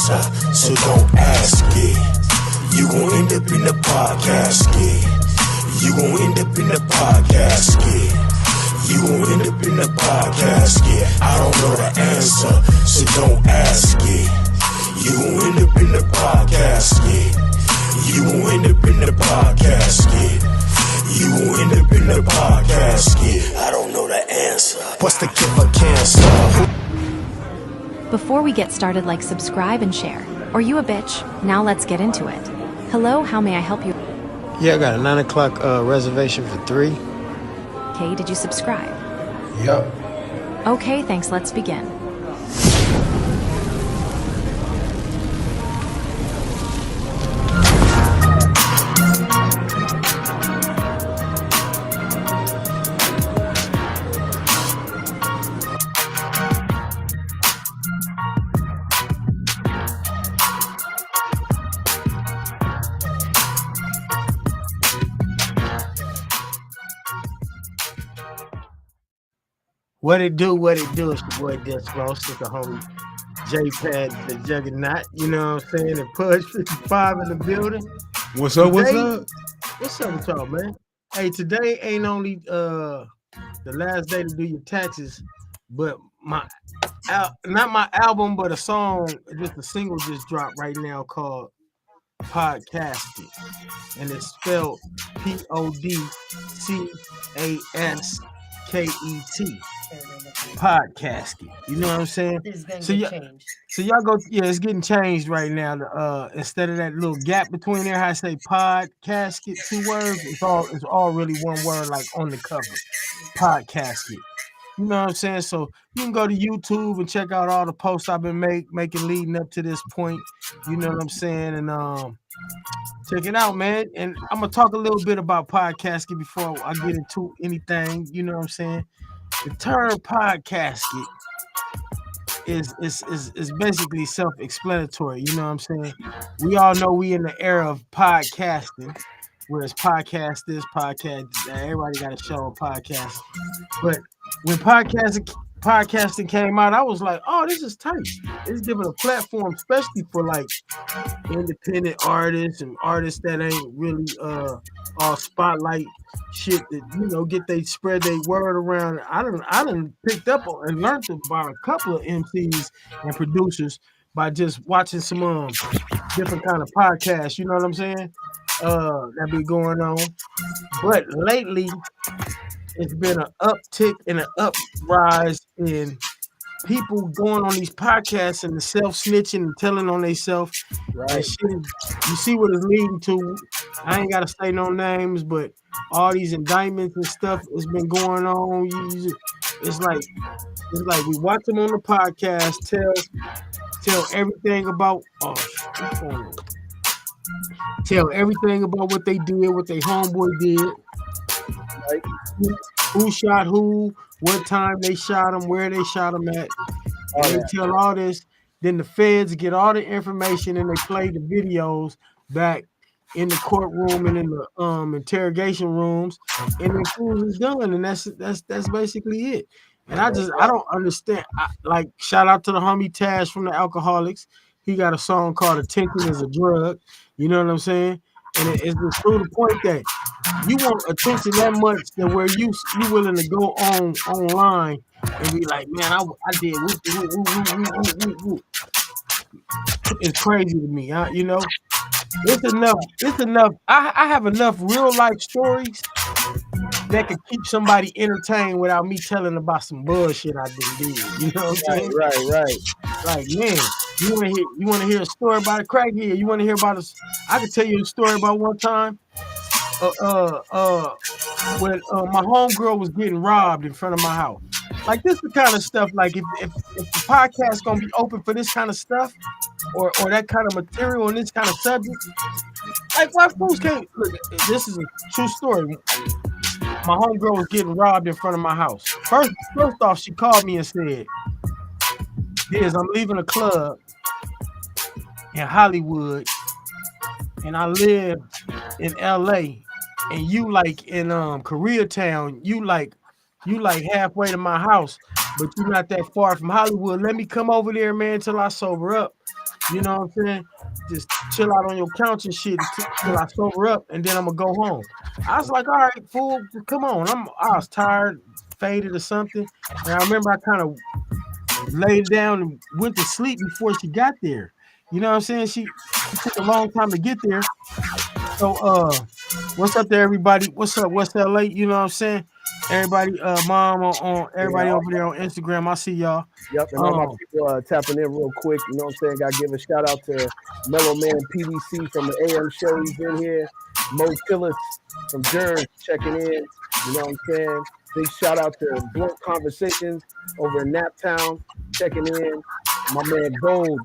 answer, so don't ask it. You gon' end up in the pod casket. You gon' end up in the pod casket. You gon' end up in the pod casket. I don't know the answer, so don't ask it. You gon' end up in the pod casket. You gon' end up in the pod casket. You gon' end up in the pod casket. I don't know the answer. What's the killer cancer? Before we get started, like, subscribe and share. Or you a bitch? Now let's get into it. Hello, how may I help you? Yeah, I got a 9 o'clock reservation for 3. Okay, did you subscribe? Yup. Okay, thanks, let's begin. What it do? It's your boy Dismost with the homie J-Pad, the Juggernaut, you know what I'm saying? And Pudge 55 in the building. What's up? What's up with y'all, man? Hey, today ain't only the last day to do your taxes, but not my album, but a song, just a single just dropped right now called Pod Casket. And it's spelled Podcasket. Pod Casket. You know what I'm saying? So y'all go, it's getting changed right now. Instead of that little gap between there, how I say Pod Casket, 2 words, it's all really one word, like on the cover. Pod Casket. You know what I'm saying? So you can go to YouTube and check out all the posts I've been making leading up to this point. You know what I'm saying? And check it out, man. And I'm gonna talk a little bit about Pod Casket before I get into anything. You know what I'm saying? The term Pod Casket is basically self-explanatory. You know what I'm saying? We all know we in the era of podcasting, where it's podcast this, podcast that. Everybody got a show on podcast. But when podcasting came out, I was like, oh, this is tight. It's giving a platform, especially for like independent artists and artists that ain't really all spotlight shit that, you know, spread their word around. I done picked up and learned about a couple of MCs and producers by just watching some different kind of podcasts, you know what I'm saying? That be going on. But lately it's been an uptick and an uprise in people going on these podcasts and the self-snitching and telling on themselves. Right. Shit, you see what it's leading to. I ain't gotta say no names, but all these indictments and stuff has been going on. It's like we watch them on the podcast, tell everything about tell everything about what they did, what their homeboy did. Like who shot who, what time they shot him, where they shot him at. They tell all this. Then the feds get all the information and they play the videos back in the courtroom and in the interrogation rooms, and the fool is done. And that's basically it. And I don't understand. Like, shout out to the homie Tash from the Alcoholics. He got a song called "Attention Is a Drug." You know what I'm saying? And it's just through the point that you want attention that much that where you willing to go online and be like, man, I did whoop. It's crazy to me, you know. It's enough. I have enough real life stories that could keep somebody entertained without me telling about some bullshit I did. You know what I'm saying? Right. Like, man, you want to hear a story about a crackhead? You want to hear about I can tell you a story about one time. When my homegirl was getting robbed in front of my house. Like, this is the kind of stuff, like, if the podcast gonna be open for this kind of stuff or that kind of material and this kind of subject, like, why fools can't look? This is a true story. My homegirl was getting robbed in front of my house. First off, she called me and said, I'm leaving a club in Hollywood and I live in LA, and you like in Koreatown, you like halfway to my house, but you're not that far from Hollywood. Let me come over there, man, till I sober up. You know what I'm saying? Just chill out on your couch and shit until I sober up, and then I'm gonna go home. I was like, all right, fool, come on. I was tired, faded or something, and I remember I kind of laid down and went to sleep before she got there. You know what I'm saying? She took a long time to get there. So what's up there, everybody? What's up? What's LA? You know what I'm saying? Everybody, mom on everybody over there on Instagram. I see y'all. Yep, and all my people tapping in real quick. You know what I'm saying? Gotta give a shout out to Mellow Man PVC from the AM show. He's in here. Mo Tillis from Jersey checking in. You know what I'm saying? Big shout out to Blunt Conversations over in Naptown checking in. My man Gold,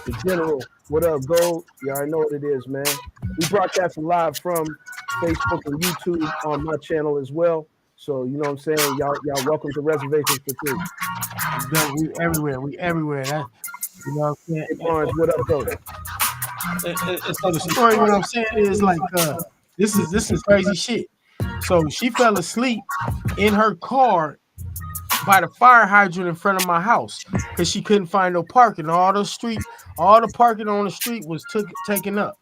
the General. What up, Gold? You already know what it is, man. We broadcasting live from Facebook and YouTube on my channel as well. So you know what I'm saying? Y'all welcome to Reservation for Three. We everywhere. We everywhere. That, you know what I'm saying? Hey, Barnes, what up, though? So the story, what I'm saying is like this is crazy shit. So she fell asleep in her car by the fire hydrant in front of my house because she couldn't find no parking. All the parking on the street was taken up.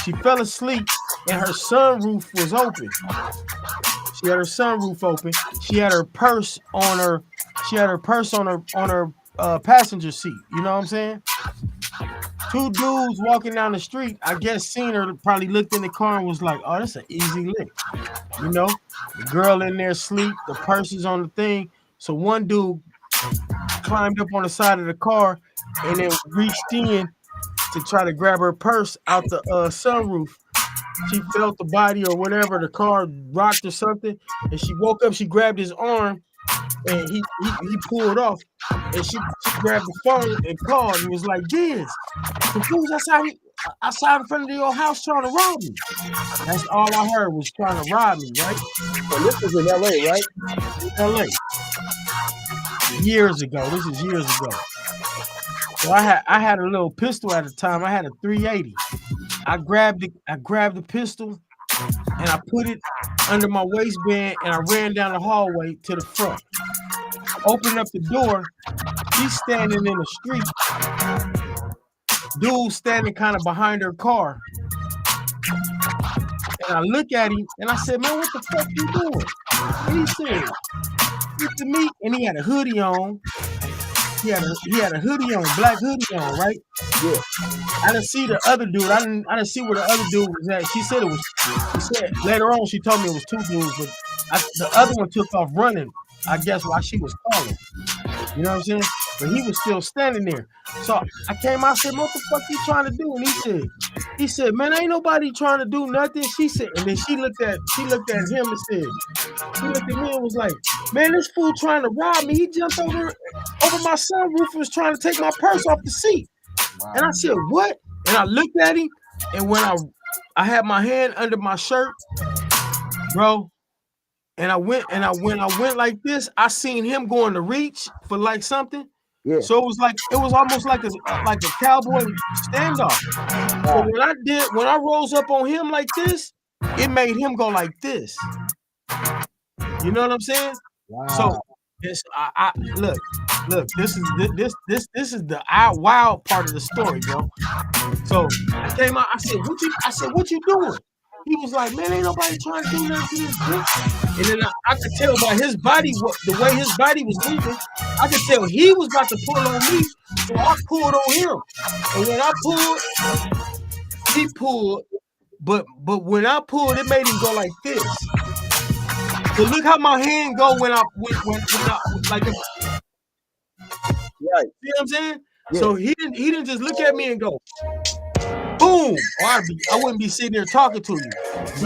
She fell asleep and her sunroof was open. She had her sunroof open. She had her purse on her. She had her purse on her passenger seat. You know what I'm saying? Two dudes walking down the street, I guess seen her, probably looked in the car and was like, oh, that's an easy lick. You know, the girl in there asleep, the purse is on the thing. So one dude climbed up on the side of the car and then reached in to try to grab her purse out the sunroof. She felt the body or whatever, the car rocked or something, and she woke up, she grabbed his arm, and he pulled off, and she grabbed the phone and called and was like, Diz, the fools outside in front of your house trying to rob me. That's all I heard was trying to rob me, right? So this was in LA, right? LA. Years ago. This is years ago. So I had a little pistol at the time. I had a 380. I grabbed the pistol and I put it under my waistband and I ran down the hallway to the front. Opened up the door. She's standing in the street. Dude standing kind of behind her car. And I look at him and I said, man, what the fuck you doing? And he said, look at me. And he had a hoodie on. He had a hoodie on, black hoodie on, right? Yeah. I didn't see the other dude. I didn't see where the other dude was at. She said later on, she told me it was two dudes, but the other one took off running, I guess, while she was calling. You know what I'm saying? But he was still standing there. So I came out and said, what the fuck you trying to do? And he said, man, ain't nobody trying to do nothing. She said, and then she looked at him and said, he looked at me and was like, man, this fool trying to rob me. He jumped over my sunroof and was trying to take my purse off the seat. Wow. And I said, what? And I looked at him, and when I had my hand under my shirt, bro, and I went like this, I seen him going to reach for like something. Yeah. So it was almost like a cowboy standoff. Wow. So when I rose up on him like this, it made him go like this. You know what I'm saying? Wow. So this look, this is the wild part of the story, bro. So I came out, I said, what you doing? He was like, man, ain't nobody trying to do nothing to this bitch. And then I could tell by his body, the way his body was moving, I could tell he was about to pull on me. So I pulled on him. And when I pulled, he pulled. But when I pulled, it made him go like this. So look how my hand go when I like this. Right. See what I'm saying? Yeah. So he didn't just look at me and go, boom, or I wouldn't be sitting there talking to you.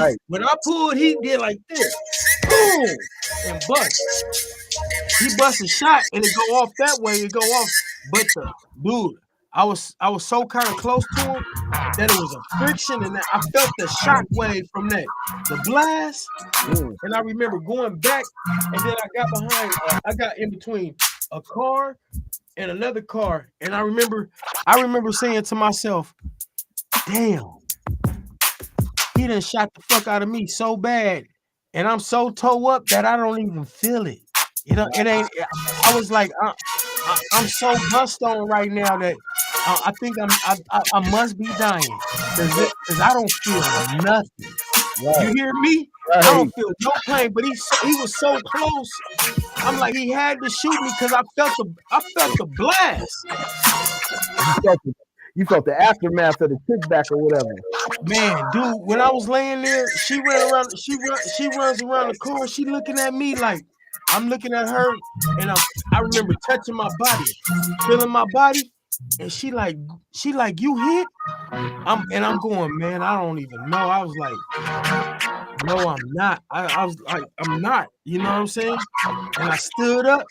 Right. When I pulled, he did like this, boom, and bust. He bust a shot and it go off that way. It go off, but dude, I was so kind of close to him that it was a friction, and I felt the shock wave from that, the blast. And I remember going back, and then I got in between a car and another car, and I remember saying to myself, damn, he done shot the fuck out of me so bad, and I'm so toe up that I don't even feel it. You know, it ain't. I was like, I'm so bust on right now that I think I must be dying because I don't feel nothing. Right. You hear me? Right. I don't feel no pain, but he was so close. I'm like, he had to shoot me because I felt the blast. You felt the aftermath of the kickback or whatever. Man, dude, when I was laying there, she runs around the car. She looking at me like I'm looking at her, and I remember touching my body, feeling my body, and she like you hit. I'm going, man, I don't even know. I was like, no, I'm not. I was like, I'm not. You know what I'm saying? And I stood up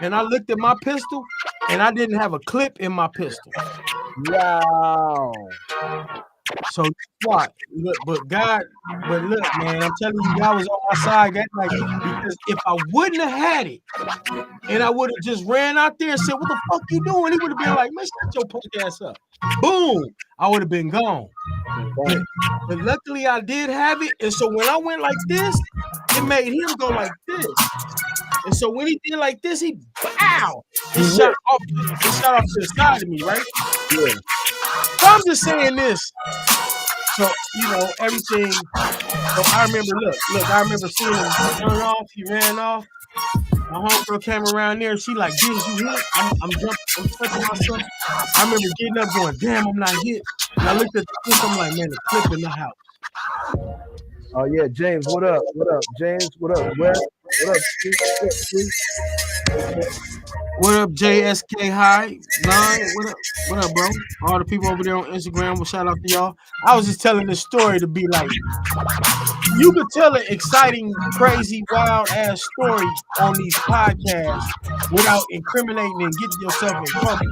and I looked at my pistol, and I didn't have a clip in my pistol. Wow. So what? Look, but look, man, I'm telling you, God was on my side that night because if I wouldn't have had it, and I would have just ran out there and said, "What the fuck you doing?" He would have been like, "Man, shut your punk ass up." Boom! I would have been gone. But luckily, I did have it, and so when I went like this, it made him go like this. And so when he did like this, he pow! He shot off to the side of me, right? Yeah. So I'm just saying this. So, you know, everything. So I remember seeing him turn off. He ran off. My homegirl came around there. She like, "Did you hit?" I'm jumping. I'm touching myself. I remember getting up going, "Damn, I'm not hit." And I looked at the clip. I'm like, "Man, the clip in the house." Oh yeah, James, what up? What up, James? What up, Wes? What up, Steve? What up, JSK High? What up, bro? All the people over there on Instagram, well, shout out to y'all. I was just telling this story to be like, you could tell an exciting, crazy, wild ass story on these podcasts without incriminating and getting yourself in trouble.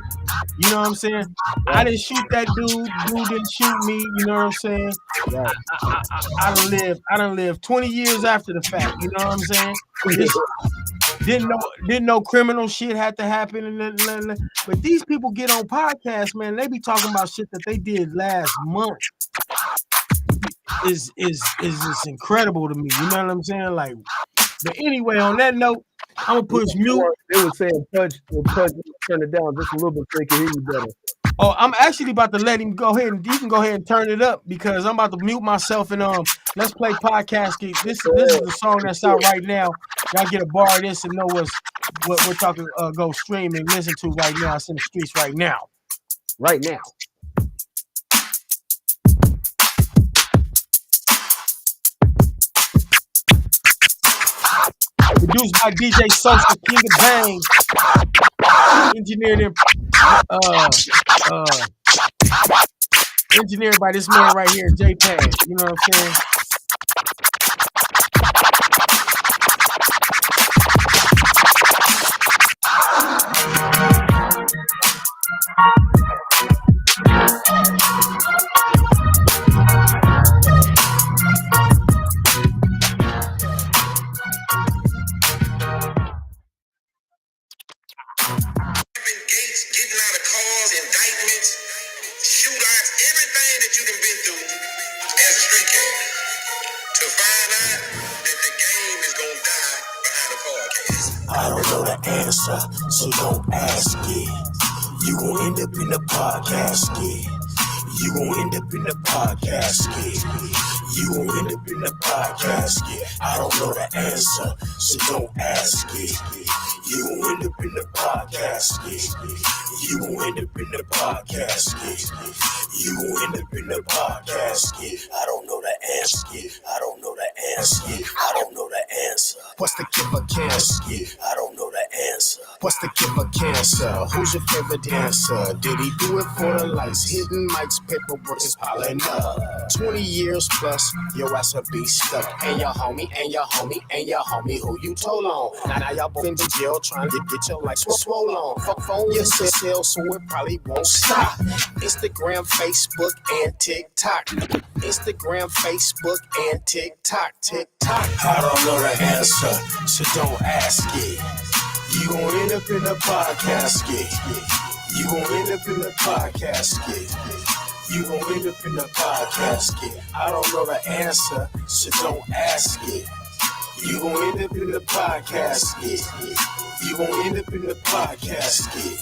You know what I'm saying? I didn't shoot that dude didn't shoot me, you know what I'm saying? Right. I done lived 20 years after the fact, you know what I'm saying? Didn't know criminal shit had to happen, but these people get on podcasts, man. They be talking about shit that they did last month. Is just incredible to me. You know what I'm saying? Like, but anyway, on that note, I'm gonna push mute. They were saying Pudge, turn it down just a little bit so they can hear you better. Oh, I'm actually about to let him go ahead and you can go ahead and turn it up because I'm about to mute myself and let's play Pod Casket. This is the song that's out right now. Y'all get a bar of this and know what we're talking. Go stream and listen to right now. It's in the streets right now. Right now. Produced by DJ Social King of Bang. Engineered by this man right here, JPad. You know what I'm saying? I don't know the answer, so don't ask it. You gon' end up in the Pod Casket. You gon' end up in the Pod Casket. You gon' end up in the Pod Casket. I don't know the answer, so don't ask it. You gon' end up in the Pod Casket. You gon' end up in the Pod Casket. You gon' end up in the Pod Casket. I don't know the answer. I don't know the answer. I don't know the answer. What's the killer casket? I don't know the answer. What's the killer cancer? Who's your favorite dancer? Did he do it for the lights? Hidden mics, paperwork is piling up. 20 years plus, your ass will be stuck. And your homie, and your homie, and your homie who you told on. Now y'all both in the jail trying to get your lights swollen. Fuck phone your cell so it probably won't stop. Instagram, Facebook, and TikTok. Instagram, Facebook, and TikTok. I don't know the answer, so don't ask it. You gon' end up in the Pod Casket. You gon' end up in the Pod Casket. You gon' end up in the Pod Casket. I don't know the answer, so don't ask it. You gon' end up in the Pod Casket. You gon' end up in the Pod Casket.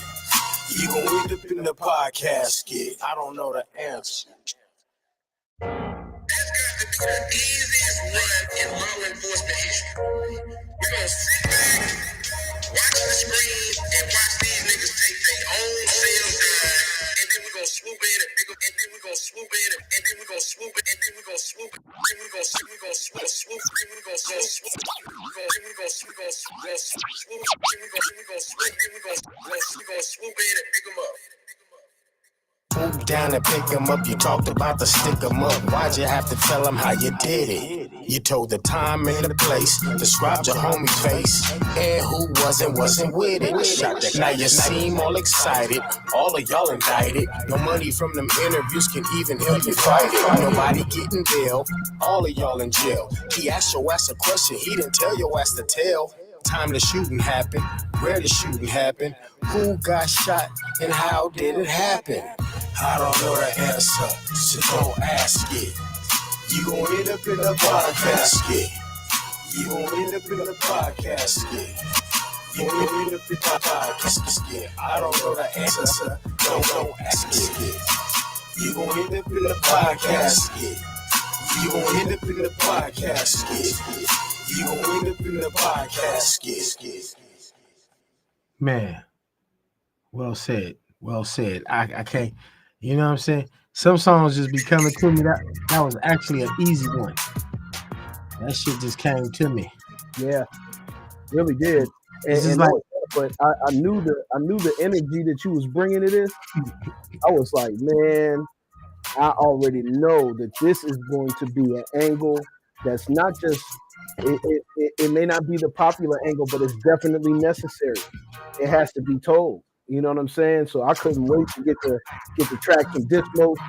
You gon' end up in the pod casket. I don't know the answer. That's got to be the easiest run in law enforcement history. We're gonna sit back, watch the screen, and watch these niggas take their own selves down, and then we're gonna swoop in and pick up, and then we're gonna swoop in and then we're gonna swoop it, and then we're gonna swoop it, then we're gonna swoop, then we're gonna swoop, then we're gonna swoop, then we're gonna swoop, then we're gonna swoop in and pick them up. Swoop down and pick him up. You talked about the stick him up. Why'd you have to tell him how you did it? You told the time and the place, described your homie's face, and who wasn't with it. Now you seem all excited, all of y'all indicted. No money from them interviews can even help you fight it. Nobody getting bail, all of y'all in jail. He asked your ass a question, he didn't tell your ass to tell. Time the shooting happened, where the shooting happened, who got shot, and how did it happen? I don't know the answer, so don't ask it. You gon' end up in the pod casket. You gon' end up in the pod casket. You gon' end up in the pod casket. I don't know the answer, so don't ask it. You gon' end up in the pod casket. You gon' end up in the pod casket. You gon' end up in the pod casket. Man, well said. Well said. I can't, you know what I'm saying? Some songs just be coming to me. That was actually an easy one. That shit just came to me. Yeah, really did. And like, but I knew the energy that you was bringing to this. I was like, man, I already know that this is going to be an angle that's not just. It may not be the popular angle, but it's definitely necessary. It has to be told. You know what I'm saying? So I couldn't wait to get the track from Dismost,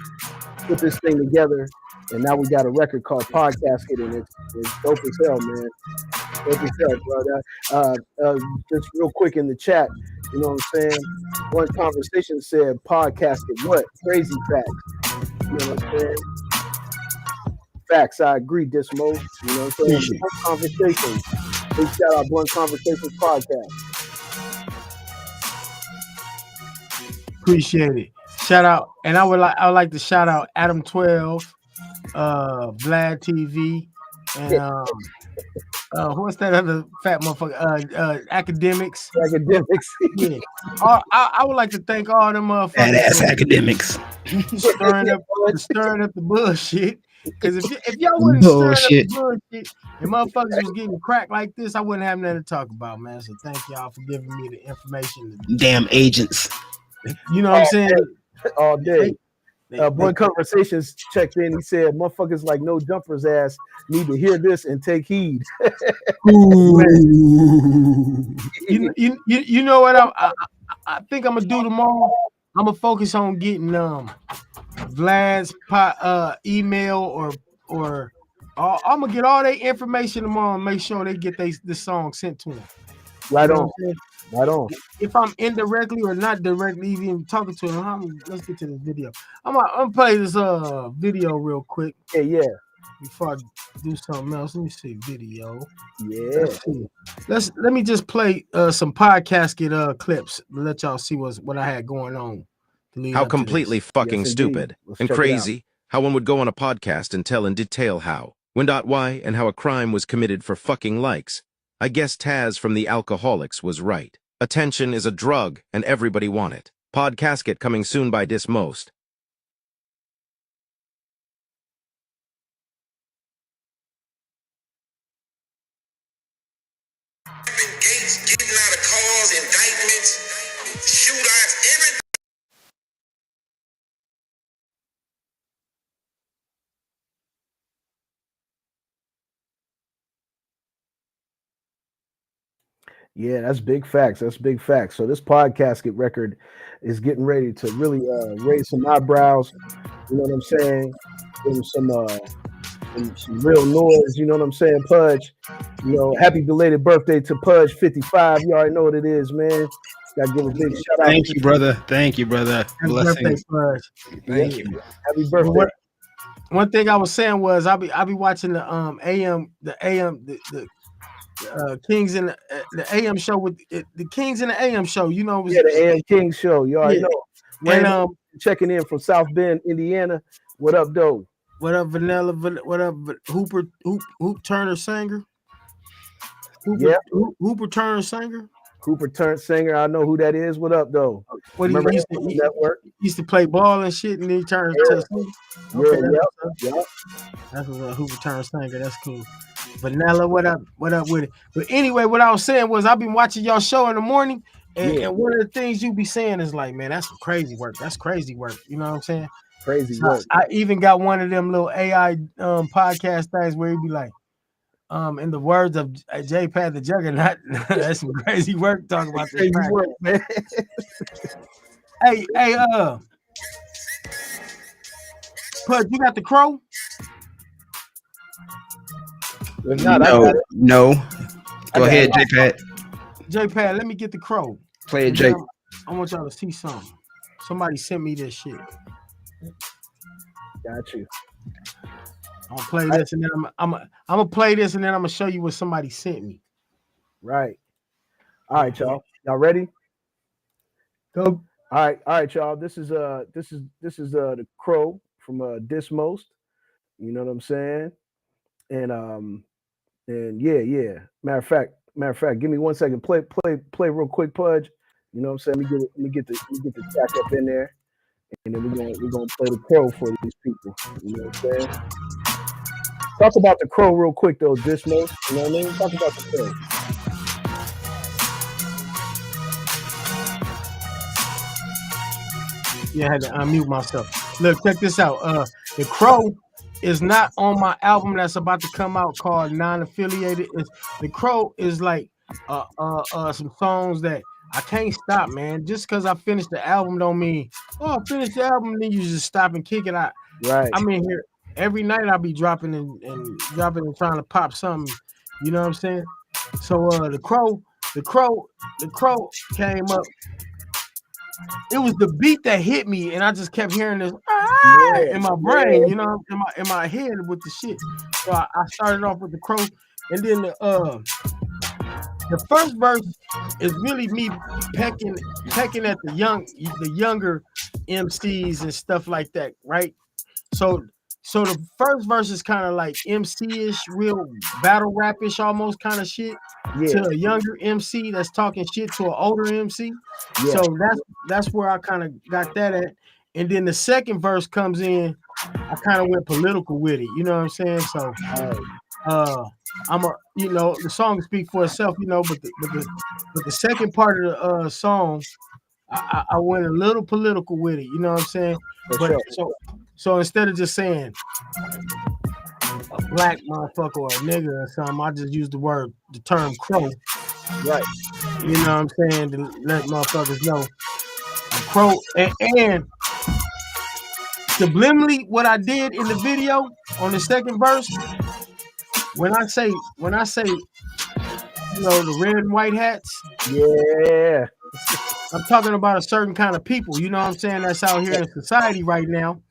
put this thing together, and now we got a record called Pod Casket, and it's dope as hell, man. Dope as hell, brother. Just real quick in the chat, you know what I'm saying? One conversation said Pod Casket, what? Crazy facts. You know what I'm saying? Facts, I agree, Dismost. You know what I'm saying? Blunt Conversations. Big shout out Blunt Conversations podcast. Appreciate it. Shout out, and I would like to shout out Adam 12, Vlad TV, and what's that other fat motherfucker? Academics. Academics. Yeah. I would like to thank all them motherfuckers. Badass academics. Stirring up the bullshit. Because if y'all wouldn't stir up the bullshit and motherfuckers was getting cracked like this, I wouldn't have nothing to talk about, man. So thank y'all for giving me the information. Damn agents. You know what I'm saying? All day. One Conversations checked in. He said, "Motherfuckers like No Jumpers ass need to hear this and take heed." you know what I think I'm gonna do tomorrow? I'm gonna focus on getting Vlad's email or I'm gonna get all their information tomorrow and make sure they get this song sent to them. Right on. Right on. If I'm indirectly or not directly even talking to them, let's get to this video. I'm gonna play this video real quick. Yeah. Before I do something else, let me see video. Yeah. Let me just play some Pod Casket clips to let y'all see what I had going on. How completely fucking stupid and crazy how one would go on a podcast and tell in detail how, when, why, and how a crime was committed for fucking likes. I guess Taz from the Alcoholics was right. Attention is a drug, and everybody want it. Pod Casket coming soon by Dismost. Gates getting out of cars, indictments, shootouts, everything. Yeah, that's big facts. That's big facts. So this Pod Casket record is getting ready to really raise some eyebrows. You know what I'm saying? Give them some real noise. You know what I'm saying, Pudge? You know, happy belated birthday to Pudge 55. You already know what it is, man. Gotta give a big shout out. Thank you, brother. Thank you, brother. Blessings. Thank you. Happy birthday. One thing I was saying was I'll be watching the AM Kings in the AM show with the Kings in the AM show. You know, it was, the AM King show. You already know. Wayne, and checking in from South Bend, Indiana. What up, though? What up, Vanilla? What up, Hooper Turner Singer? Hooper Turner Singer. Hooper Turner Singer. I know who that is. What up, though? What he used to play ball and shit, and he turned to okay, yeah. That's a Hooper Turner Singer. That's cool. Vanilla, what up with it? But anyway, what I was saying was I've been watching y'all show in the morning, and one of the things you be saying is like, man, that's some crazy work. That's crazy work. You know what I'm saying? Crazy work. I even got one of them little AI podcast things where he'd be like, in the words of J-Pad the Juggernaut, that's some crazy work talking about this crazy work, man. Hey, Pud, you got the crow? No. Go ahead, J-Pad. J-Pad, let me get the crow. Play it, J. I want y'all to see something. Somebody sent me this shit. Got you. I'm gonna play this, and then I'm gonna play this, and then I'm gonna show you what somebody sent me. Right. All right, y'all. Y'all ready? Go. All right, y'all. This is the crow from Dismost. You know what I'm saying? And yeah. Matter of fact, give me 1 second. Play real quick, Pudge. You know what I'm saying? Let me get the track up in there, and then we're gonna play the crow for these people. You know what I'm saying? Talk about the crow real quick though, Dismost. You know what I mean? Talk about the crow. Yeah, I had to unmute myself. Look, check this out. The Crow is not on my album that's about to come out called Non-Affiliated. The Crow is like some songs that I can't stop, man. Just because I finished the album don't mean, I finished the album, then you just stop and kick it out. Right. I'm in here every night. I'll be dropping and trying to pop something. You know what I'm saying? So the Crow came up. It was the beat that hit me, and I just kept hearing this in my brain, you know, in my head with the shit. So I started off with the Crow, and then the first verse is really me pecking at the younger MCs and stuff like that, right? So the first verse is kind of like MC-ish, real battle rap-ish almost kind of shit to a younger MC that's talking shit to an older MC. Yeah. So that's where I kind of got that at. And then the second verse comes in, I kind of went political with it. You know what I'm saying? So the song speaks for itself, you know, but the second part of the song, I went a little political with it, you know what I'm saying? So instead of just saying a black motherfucker or a nigga or something, I just used the term crow. Right. You know what I'm saying? To let motherfuckers know. A crow and subliminally what I did in the video on the second verse, when I say, you know, the red and white hats. Yeah. I'm talking about a certain kind of people, you know what I'm saying, that's out here in society right now.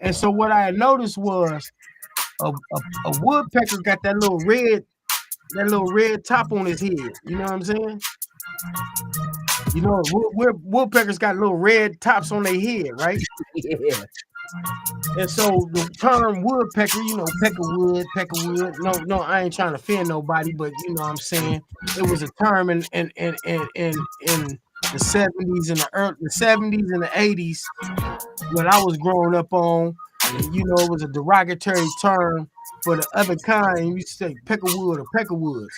And so what I had noticed was a woodpecker got that little red top on his head. You know what I'm saying? You know, woodpeckers got little red tops on their head, right? Yeah. And so the term woodpecker, you know, peckerwood. No, I ain't trying to offend nobody, but you know what I'm saying? It was a term in the 70s and the 70s and the 80s when I was growing up on, you know, it was a derogatory term for the other kind. You used to say peckerwood or peckerwoods.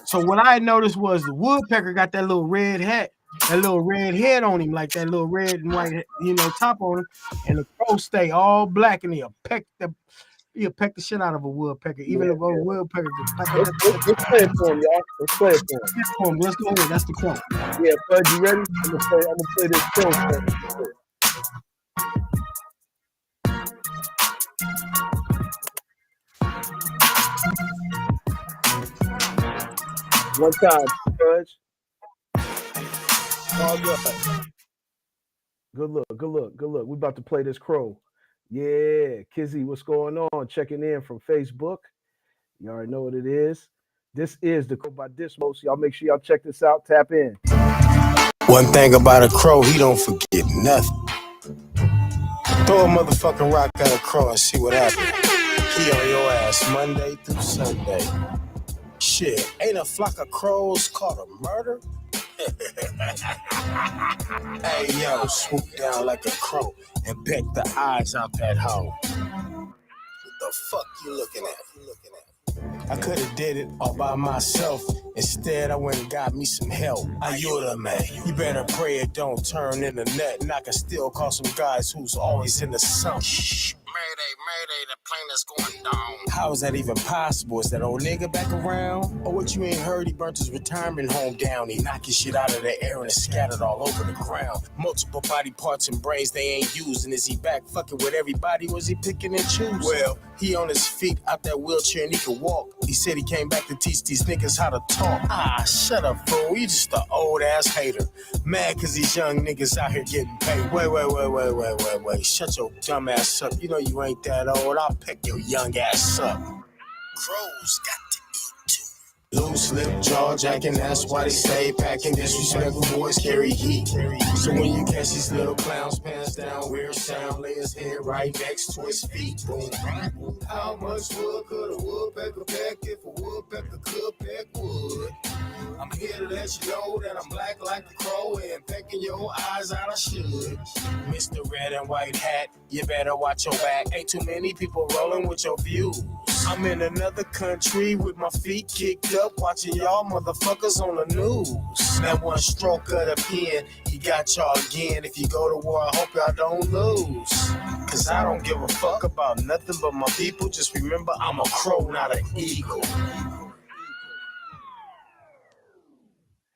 So what I noticed was the woodpecker got that little red hat, that little red head on him, like that little red and white, you know, top on him, and the crow stay all black, and he'll peck the shit out of a woodpecker, even if a woodpecker just Let's play it for him, y'all. Let's play it for him. Let's go ahead. That's the crow. Yeah, Bud, you ready? I'm gonna play this crow for him. One time, Fudge. Oh, good look. We about to play this crow. Yeah, Kizzy, what's going on? Checking in from Facebook. You already know what it is. This is the Crow by Dismost. Y'all make sure y'all check this out. Tap in. One thing about a crow, he don't forget nothing. Throw a motherfucking rock at a crow and see what happens. He on your ass Monday through Sunday. Shit, ain't a flock of crows caught a murder? Hey yo, swoop down like a crow and peck the eyes out that hoe. What the fuck you looking at? I could've did it all by myself. Instead, I went and got me some help. Ayuda, man. You better pray it don't turn in the net. And I can still call some guys who's always in the sun. Shh. Mayday, the plane is going down. How is that even possible? Is that old nigga back around? Or what you ain't heard? He burnt his retirement home down. He knocked his shit out of the air and it's scattered all over the ground. Multiple body parts and brains they ain't using. Is he back fucking with everybody? Was he picking and choosing? Well, he on his feet out that wheelchair and he could walk. He said he came back to teach these niggas how to talk. Ah, shut up, fool. You just an old ass hater. Mad cause these young niggas out here getting paid. Wait. Shut your dumb ass up. You know you ain't that old. I'll pick your young ass up. Crows got to eat too. Loose lip, jaw jacking, that's why they stay packing. Disrespectful boys carry heat. So when you catch these little clowns, pants down, weird sound, lay his head right next to his feet. Boom. How much wood could a woodpecker peck if a woodpecker could peck wood? I'm here to let you know that I'm black like a crow and pecking your eyes out I should. Mr. Red and White Hat, you better watch your back. Ain't too many people rolling with your views. I'm in another country with my feet kicked up, watching y'all motherfuckers on the news. That one stroke of the pen, he got y'all again. If you go to war, I hope y'all don't lose. Cause I don't give a fuck about nothing but my people. Just remember, I'm a crow, not an eagle.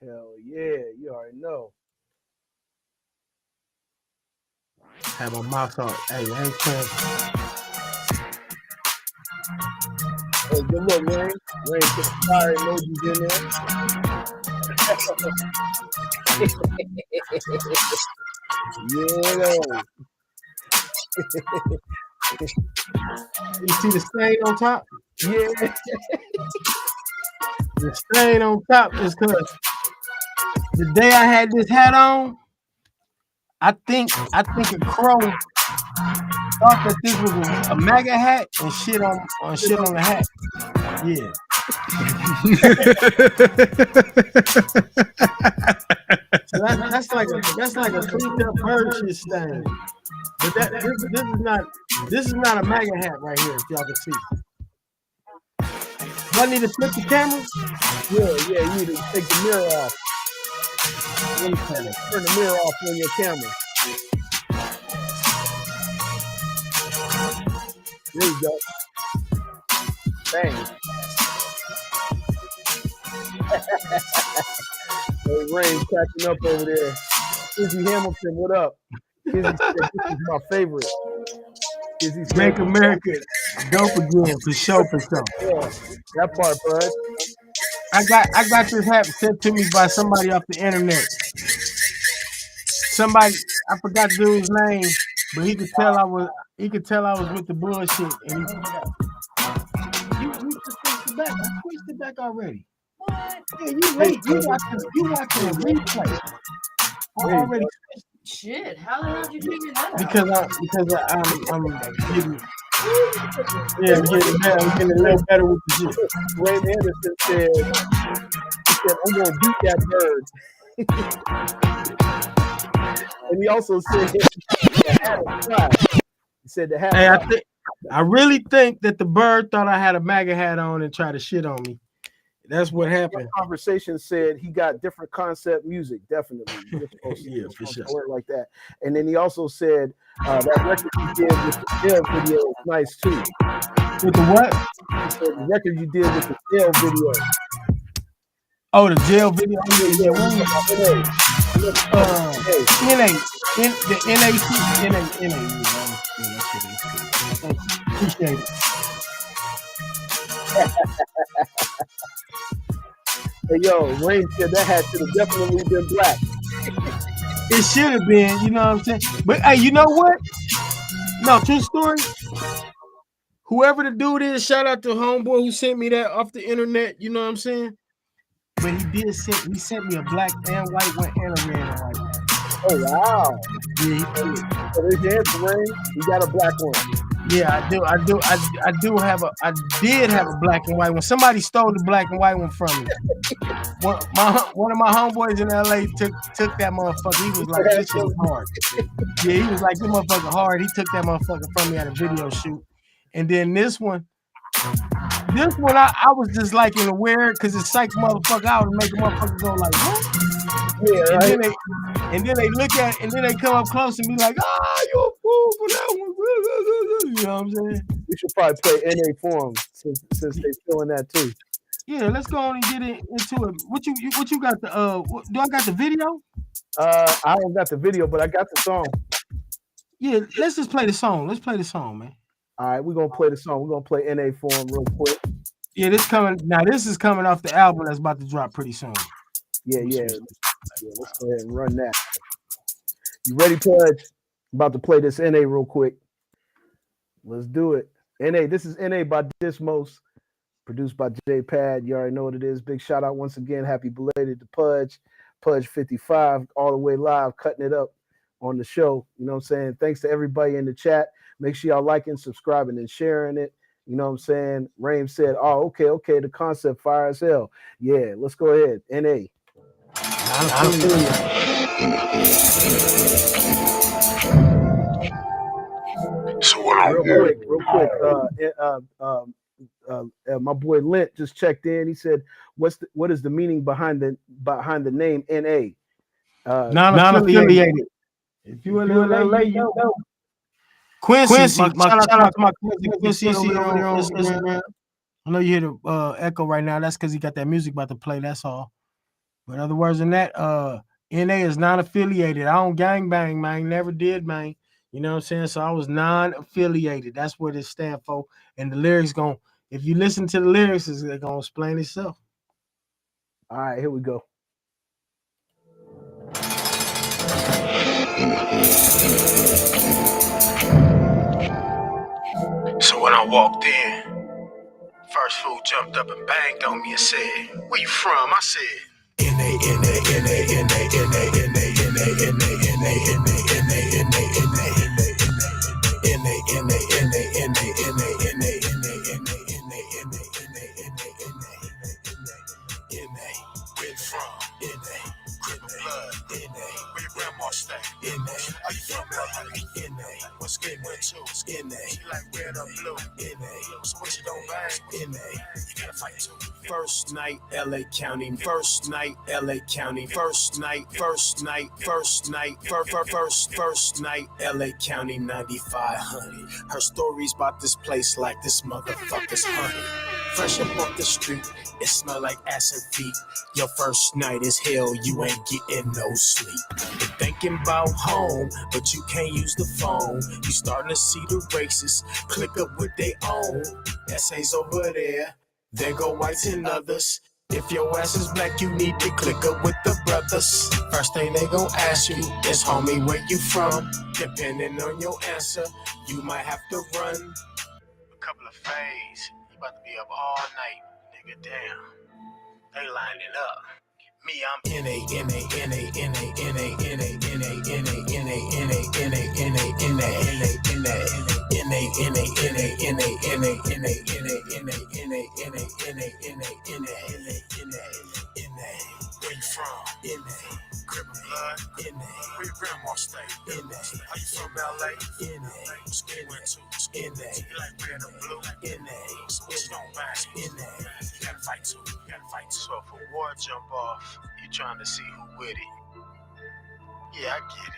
Hell yeah, you already know. Have my mouth on. Hey, I ain't playing. Hey, good look, Wayne. Wayne, put the fire emojis in there. Yeah. You see the stain on top? Yeah. The stain on top is because the day I had this hat on, I think a crow thought that this was a MAGA hat and shit on the hat. Yeah. So that's like a cleaned up bird shit stain. But this is not a MAGA hat right here, if y'all can see. Do I need to flip the camera? Yeah, you need to take the mirror off. Turn the mirror off on your camera. There you go. Bang. Hey, Rain catching up over there. Izzy Hamilton, what up? Izzy said this is my favorite. Izzy said, Make America dope again, for sure. Yeah, that part, bud. I got this hat sent to me by somebody off the internet. Somebody, I forgot the dude's name, but he could tell I was with the bullshit. And you switched it back. I switched it back already. What? Yeah, you late. You watching a replay. I already switched. Shit, how the hell did you figure that out? Because I'm getting. Yeah, I'm getting a little better with the shit. Wayne Anderson said, I'm going to beat that bird. And he also said the hat is fly. He said the hat. Hey, I really think that the bird thought I had a MAGA hat on and tried to shit on me. That's what happened. That conversation said he got different concept music, definitely. Yeah, for sure. Like that. And then he also said that record you did with the jail video is nice too. With the what? He said the record you did with the jail video. Oh, the jail video. Yeah. Appreciate it. Hey, yo, Rain said that hat should have definitely been black. It should have been, you know what I'm saying? But hey, you know what? No, true story. whoever the dude is, shout out to homeboy who sent me that off the internet. You know what I'm saying? But he sent me a black and white one and a red and white one. Oh wow! Yeah, he did. So there's your answer, Ray. You got a black one. Yeah, I did have a black and white one. Somebody stole the black and white one from me. One of my homeboys in LA took that motherfucker. He was like, this shit is hard. Yeah, he was like, this motherfucker hard. He took that motherfucker from me at a video shoot. And then this one, I was just like in a weird because it psyched motherfucker out and make a motherfucker go like, what? Yeah, right. And then they look at it, and then they come up close and be like, you a fool for that one. You know what I'm saying? We should probably play NA for them since they're feeling that too. Yeah, let's go on and get into it. What you got do I got the video? I don't got the video, but I got the song. Yeah, let's just play the song. Let's play the song, man. All right, we're gonna play the song. We're gonna play NA for them real quick. Yeah, this is coming off the album that's about to drop pretty soon. Yeah. Let's go ahead and run that. You ready, Pudge? About to play this NA real quick. Let's do it. NA. This is NA by Dismost, produced by J Pad. You already know what it is. Big shout out once again. Happy belated to Pudge 55, all the way live, cutting it up on the show. You know what I'm saying? Thanks to everybody in the chat. Make sure y'all liking, subscribing, and sharing it. You know what I'm saying? Raim said, oh, okay. The concept fire as hell. Yeah, let's go ahead. NA. Real quick. My boy Lint just checked in. He said, "What is the meaning behind the name NA?" Non-affiliated. If you in LA, you know. Quincy, shout out to my Quincy over there on Instagram. I know you hear the echo right now. That's because he got that music about to play. That's all. But other words than that, NA is non-affiliated. I don't gangbang, man. Never did, man. You know what I'm saying? So I was non-affiliated. That's what it stands for. And the lyrics if you listen to the lyrics, they're gonna explain itself. All right, here we go. So when I walked in, first fool jumped up and banged on me and said, "Where you from?" I said, where your grandma stay? Are you from LA? What skin went to? She like red or blue? So what you don't bang? You gotta fight too. First night, LA County. First night, LA County. First night, LA County 9500. Her stories about this place like this motherfucker's honey. Fresh up off the street, it smell like ass and feet. Your first night is hell, you ain't getting no sleep. You're thinking about home, but you can't use the phone. You starting to see the racists click up with their own. Essays over there go whites and others. If your ass is black, you need to click up with the brothers. First thing they gon' ask you is, homie, where you from? Depending on your answer, you might have to run. A couple of fades, you about to be up all night, nigga, damn. They lining up. Me, I'm Where you from? Crib and blood? Where your grandma stay? Are you from LA? Skin went to? You like red or blue? So what you don't bang? You gotta fight too. So if a war jump off, you trying to see who with it. Yeah, I get it.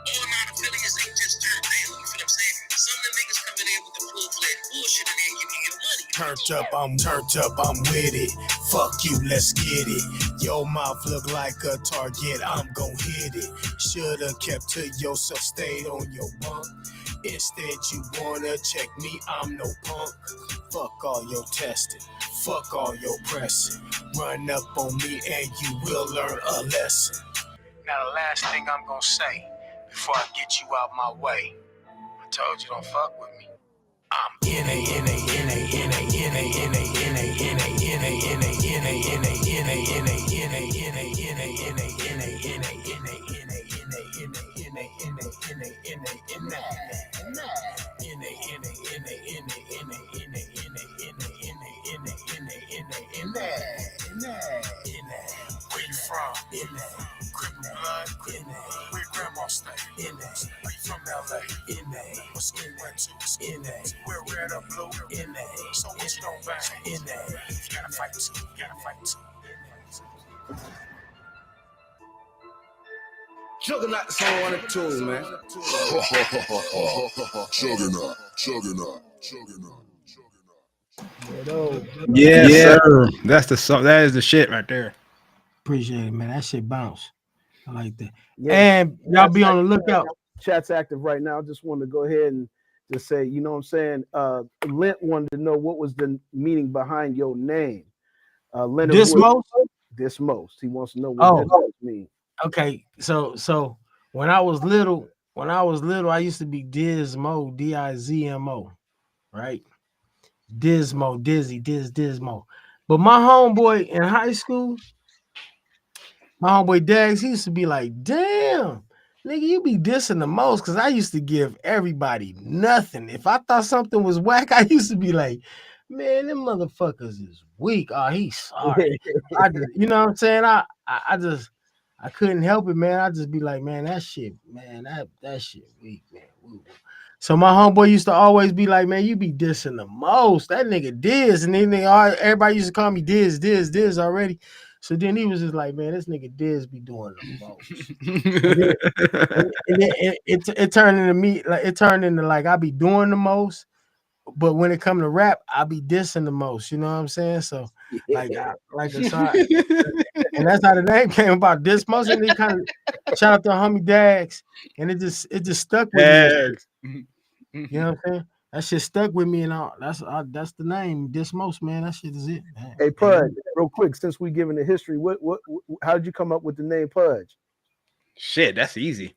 All non-affiliates ain't just turned down, you feel what I'm saying? Some of the niggas coming in with the full-fledged bullshit and then you can get money. Turned up, I'm with it. Fuck you, let's get it. Your mouth look like a target, I'm gon' hit it. Shoulda kept to yourself, stayed on your bunk. Instead you wanna check me, I'm no punk. Fuck all your testing, fuck all your pressing. Run up on me and you will learn a lesson. Now the last thing I'm gonna say before I get you out my way, I told you don't fuck with me. Where you from? Criminal blood, where grandma stay? We from LA, what's in where to? We're red or blue, so what you don't bang? You gotta fight too, Juggernaut song on the tune, man. Juggernaut. Yes, sir. That's the song. That is the shit right there. Appreciate it, man. That shit bounce. I like that. Yeah, And y'all be on the lookout. Chat's active right now. Just wanted to go ahead and just say, you know what I'm saying? Lent wanted to know what was the meaning behind your name. Leonard Dismost? Dismost. He wants to know what Dismost means. Okay, so when I was little, I used to be Dismo, Dizmo, right? Dismo, Dismo. But my homeboy in high school, my homeboy Dags, he used to be like, damn, nigga, you be dissing the most, because I used to give everybody nothing. If I thought something was whack, I used to be like, man, them motherfuckers is weak. Oh, he's sorry. You know what I'm saying? I couldn't help it, man. I just be like, man, that shit, man, that shit weak, man. Woo. So my homeboy used to always be like, man, you be dissing the most. That nigga Diz, and then everybody used to call me Diz already. So then he was just like, man, this nigga Diz be doing the most. and then it turned into me, like it turned into like I be doing the most, but when it come to rap, I be dissing the most. You know what I'm saying? So like aside, and that's how the name came about. Dismost, and they kind of shout out to homie Dags, and it just stuck with me. You know what I'm saying? That shit stuck with me, and all. That's the name, Dismost, man. That shit is it. Man. Hey Pudge, real quick, since we giving the history, how did you come up with the name Pudge? Shit, that's easy.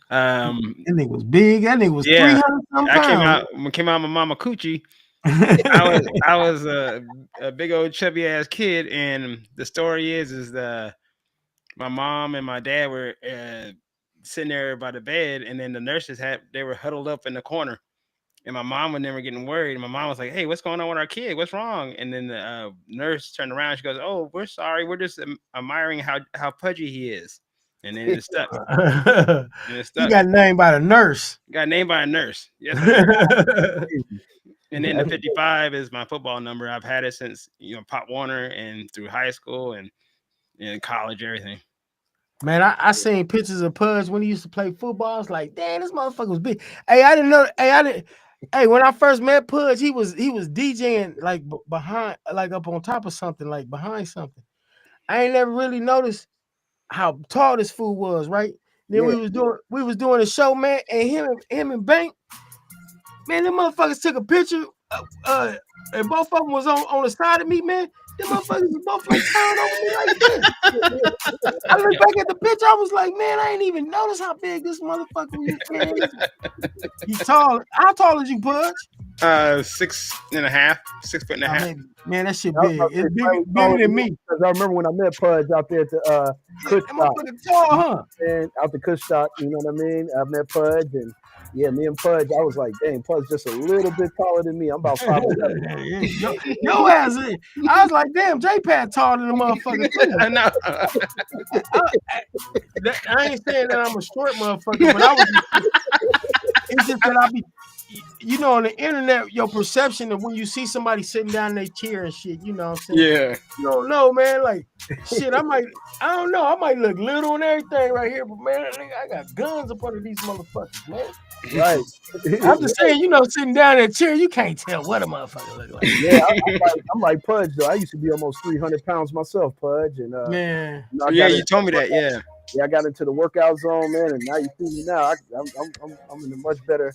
That nigga was big. That nigga was 300 something. I came out my mama coochie. I was a big old chubby ass kid, and the story is my mom and my dad were sitting there by the bed, and then the nurses they were huddled up in the corner, and my mom was never getting worried. And my mom was like, "Hey, what's going on with our kid? What's wrong?" And then the nurse turned around. She goes, "Oh, we're sorry. We're just admiring how pudgy he is." And then it stuck. You got named by the nurse. Got named by a nurse. Yes. And then the 55 is my football number. I've had it since Pop Warner and through high school and in college, everything. Man, I seen pictures of Pudge when he used to play football. I was like, damn, this motherfucker was big. Hey, I didn't know. Hey, when I first met Pudge, he was DJing like behind, like up on top of something, like behind something. I ain't never really noticed how tall this fool was, right? Then we was doing a show, man, and him and Bank, man, them motherfuckers took a picture, and both of them was on the side of me, man. Them motherfuckers was both like turned over me like this. I looked back at the picture, I was like, man, I ain't even noticed how big this motherfucker was, man. He's tall. How tall is you, Pudge? 6.5, 6 foot and a half. Man, that shit big. It's bigger than me. Because I remember when I met Pudge out there at the Kush Stock. Tall, huh? And out the Kush Stock, you know what I mean? I met Pudge, and yeah, me and Pudge, I was like, dang, Pudge just a little bit taller than me. I'm about 5'11". Yo ass, I was like, damn, J-Pad taller than the motherfucker. I know. I ain't saying that I'm a short motherfucker, but it's just that I be, on the internet, your perception of when you see somebody sitting down in their chair and shit, you know what I'm saying? Yeah. You don't know, man. Like, shit, I don't know. I might look little and everything right here, but man, I got guns up under these motherfuckers, man. Right. I'm just saying, sitting down in a chair, you can't tell what a motherfucker look like. Yeah, I'm like Pudge, though. I used to be almost 300 pounds myself, Pudge. And man. You told me that, yeah. Yeah, I got into the workout zone, man, and now you see me now. I'm in a much better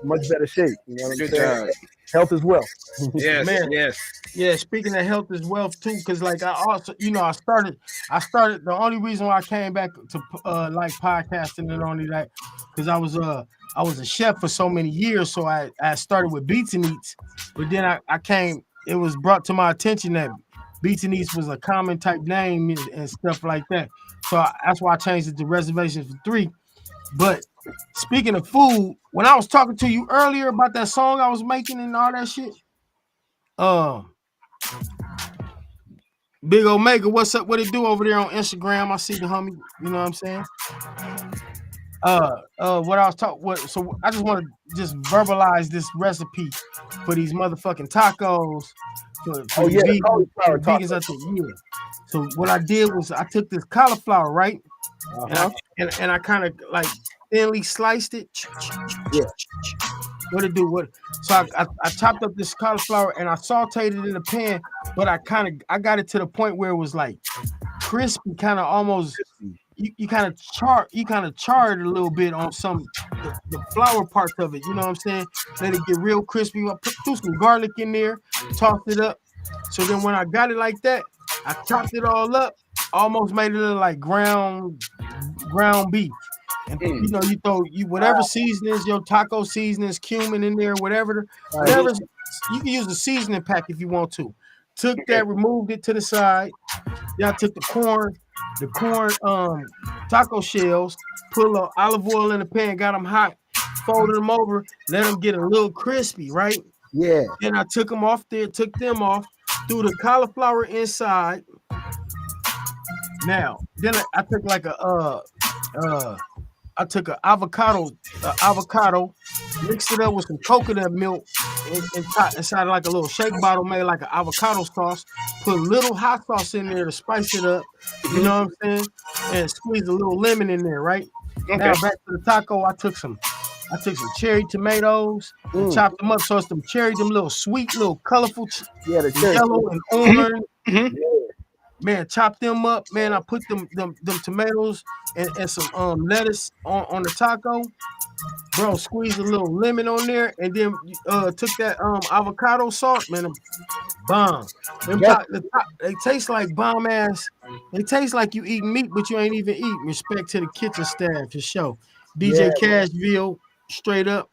much better shape. You know what I'm Good saying? job. Health is wealth. Yes, Man. yes. Yeah, speaking of health is wealth too, because like I also, I started. The only reason why I came back to like podcasting and only that, because I was a chef for so many years, so I started with Beats and Eats, but then I came. It was brought to my attention that Beats and Eats was a common type name and stuff like that, so that's why I changed it to Reservation for 3. But speaking of food, when I was talking to you earlier about that song I was making and all that shit, Big Omega, what's up? What it do over there on Instagram? I see the homie. You know what I'm saying? What I was talking. So I just want to just verbalize this recipe for these motherfucking tacos for the cauliflower vegans out there. Yeah. So what I did was I took this cauliflower, right, and I kind of like thinly sliced it. Yeah. What it do? So I chopped up this cauliflower and I sauteed it in a pan, but I got it to the point where it was like crispy, kind of almost. You kind of charred a little bit on the flour parts of it. You know what I'm saying? Let it get real crispy. I threw some garlic in there, tossed it up. So then when I got it like that, I chopped it all up, almost made it look like ground beef. And you throw whatever seasonings, your taco seasonings, cumin in there, whatever. You can use the seasoning pack if you want to. Took that, removed it to the side. Then I took the corn taco shells, put a little olive oil in the pan, got them hot, folded them over, let them get a little crispy, right? Yeah. Then I took them off, threw the cauliflower inside. Now, then I took like I took an avocado, mixed it up with some coconut milk inside like a little shake bottle, made like an avocado sauce. Put a little hot sauce in there to spice it up. You know what I'm saying? And squeeze a little lemon in there, right? Okay. Now back to the taco. I took some cherry tomatoes and chopped them up. So it's them little sweet, little colorful, the cherry. Yellow and orange. Yeah. Man, chop them up. Man, I put them tomatoes and some lettuce on the taco. Bro, squeeze a little lemon on there, and then took that avocado sauce, man. Bomb. They taste like bomb ass. They taste like you eating meat, but you ain't even eating. Respect to the kitchen staff for sure. DJ Cashville, straight up.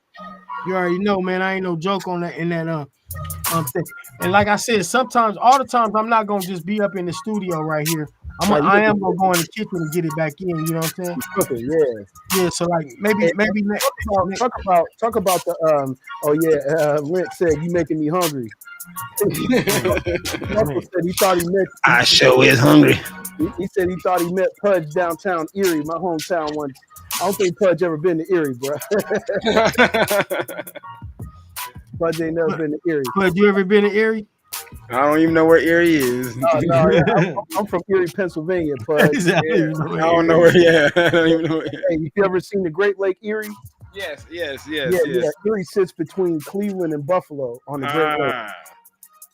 You already know, man. I ain't no joke on that in that thing. And like I said, all the times, I'm not gonna just be up in the studio right here. I am gonna go in the kitchen and get it back in. You know what I'm saying? Okay, yeah. So like maybe talk about the Rent said you making me hungry. Said he thought he met. I sure is hungry. He said he thought he met Pudge downtown Erie, my hometown once. I don't think Pudge ever been to Erie, bro. Pudge ain't never been to Erie. Pudge, you ever been to Erie? I don't even know where Erie is. I'm from Erie, Pennsylvania, Pudge. Exactly. Yeah. I don't know where. Yeah, I don't even know. Hey, you ever seen the Great Lake Erie? Yes. Yeah. Erie sits between Cleveland and Buffalo on the Great Lake.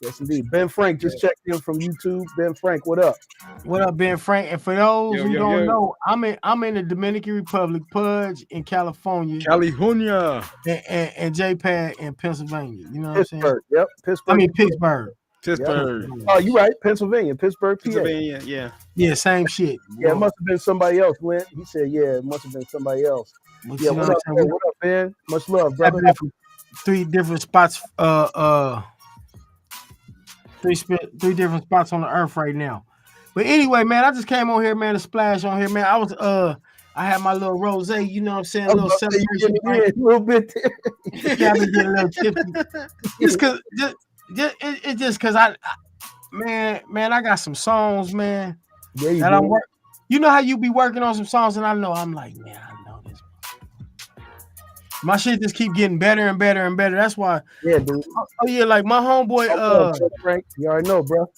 Yes, indeed. Ben Frank just checked in from YouTube. Ben Frank, what up? What up, Ben Frank? And for those who don't know, I'm in the Dominican Republic, Pudge in California, and JPad in Pennsylvania. You know what I'm saying? Yep, Pittsburgh. I mean Pittsburgh. Yep. Oh, you right, Pennsylvania, Pittsburgh, PA. Yeah, same shit. Yeah, it must have been somebody else, Lynn. He said, yeah, it must have been somebody else. Yeah, what up, man? Much love, brother. 3 different spots. Three different spots on the earth right now. But anyway, man, I just came on here, man, to splash on here, man. I had my little rosé, you know what I'm saying, a little celebration, a little bit. Yeah, I've been getting a little tipsy. It's just cause I got some songs, man. Yeah, I'm working. You know how you be working on some songs, and I'm like, man, I know this. My shit just keep getting better and better and better. That's why. Yeah, dude. Oh yeah, like my homeboy. Frank, you already know, bro.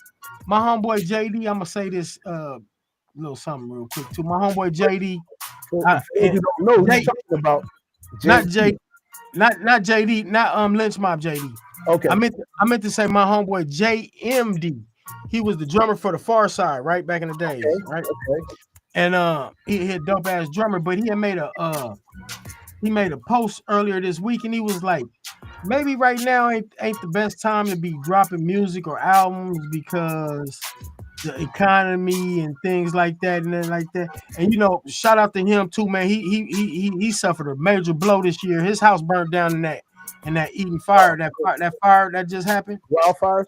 My homeboy JD. I'm gonna say this little something real quick too. My homeboy JD. You don't know who you're talking about. Not JD. Not Lynch Mob JD. Okay. I meant to say my homeboy JMD. He was the drummer for the Far Side, right back in the days, right? Okay. And he a dope ass drummer, but he had made he made a post earlier this week, and he was like, maybe right now ain't the best time to be dropping music or albums because the economy and things like that and then like that. And shout out to him too, man. He suffered a major blow this year. His house burned down in that Eden fire, that fire that just happened. Wildfires?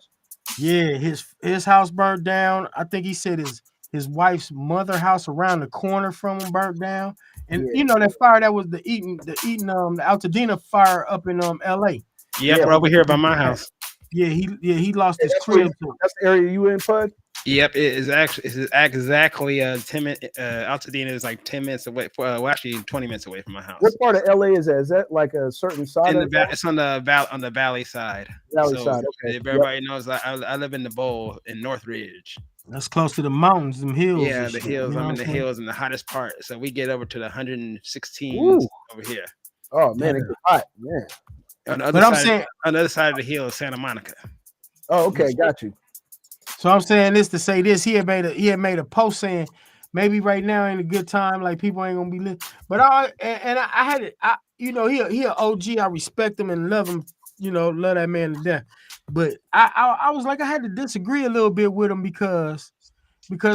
Yeah, his house burned down. I think he said his wife's mother house around the corner from him burnt down. And that fire that was the Altadena fire up in LA. Yeah, over here by my house. Yeah, he lost his crib. That's the area you in, Pud? Yep, it is actually exactly 10 minutes. Altadena is like 10 minutes away. Actually 20 minutes away from my house. What part of LA is that? Is that like a certain side? It's on the valley side. Valley side. Okay. If everybody knows, I live in the Bowl in Northridge. That's close to the mountains, them hills. Yeah, the hills. I'm in the hills in the hottest part. So we get over to the 116 over here. Oh man, it gets hot, man. On the other side of the hill is Santa Monica. Oh, okay, got you. So I'm saying this to say this. He had made a post saying maybe right now ain't a good time, like people ain't gonna be lit. But I had it. He an OG. I respect him and love him. Love that man to death. But I was like, I had to disagree a little bit with him because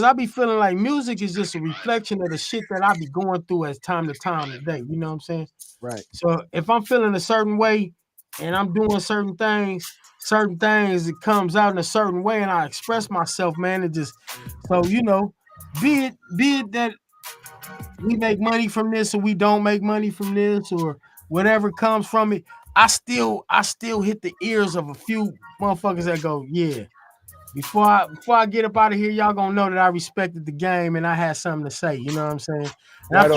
I be feeling like music is just a reflection of the shit that I be going through as time to time today. You know what I'm saying? Right. So if I'm feeling a certain way and I'm doing certain things, it comes out in a certain way, and I express myself, man. It just be it that we make money from this or we don't make money from this or whatever comes from it. I still hit the ears of a few motherfuckers that go, yeah. Before I get up out of here, y'all gonna know that I respected the game and I had something to say. You know what I'm saying? And I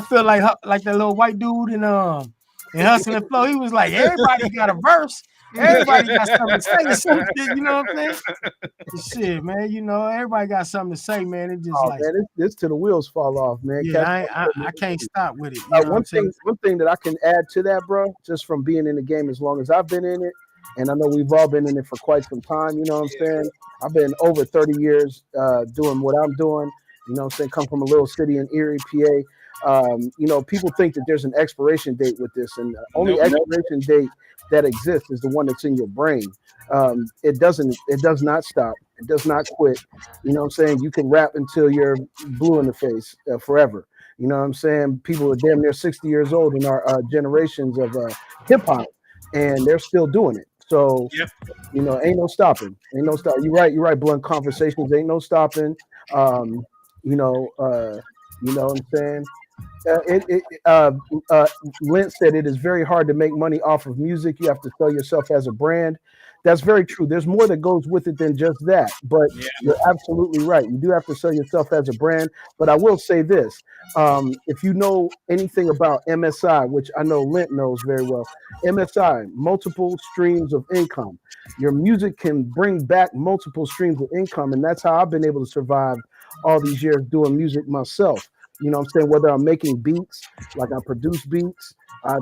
feel like that little white dude in Hustle and Flow. He was like, everybody got a verse. Everybody got something to say or something. You know what I'm saying? Shit, man. Everybody got something to say, man. It just man, it's till the wheels fall off, man. Yeah, I can't stop with it. One thing that I can add to that, bro, just from being in the game as long as I've been in it, and I know we've all been in it for quite some time. You know what I'm saying? I've been over 30 years doing what I'm doing. You know what I'm saying? Come from a little city in Erie, PA. People think that there's an expiration date with this, and the only expiration date that exists is the one that's in your brain. It does not stop. It does not quit. You know what I'm saying? You can rap until you're blue in the face forever. You know what I'm saying? People are damn near 60 years old in our generations of hip hop, and they're still doing it. So, ain't no stopping. Ain't no stop. You're right. Blunt conversations. Ain't no stopping. You know what I'm saying? Lent said it is very hard to make money off of music. You have to sell yourself as a brand. That's very true. There's more that goes with it than just that. But you're absolutely right. You do have to sell yourself as a brand. But I will say this. If you know anything about MSI, which I know Lent knows very well, MSI, multiple streams of income. Your music can bring back multiple streams of income. And that's how I've been able to survive all these years doing music myself. You know what I'm saying? Whether I'm making beats, like I produce beats, I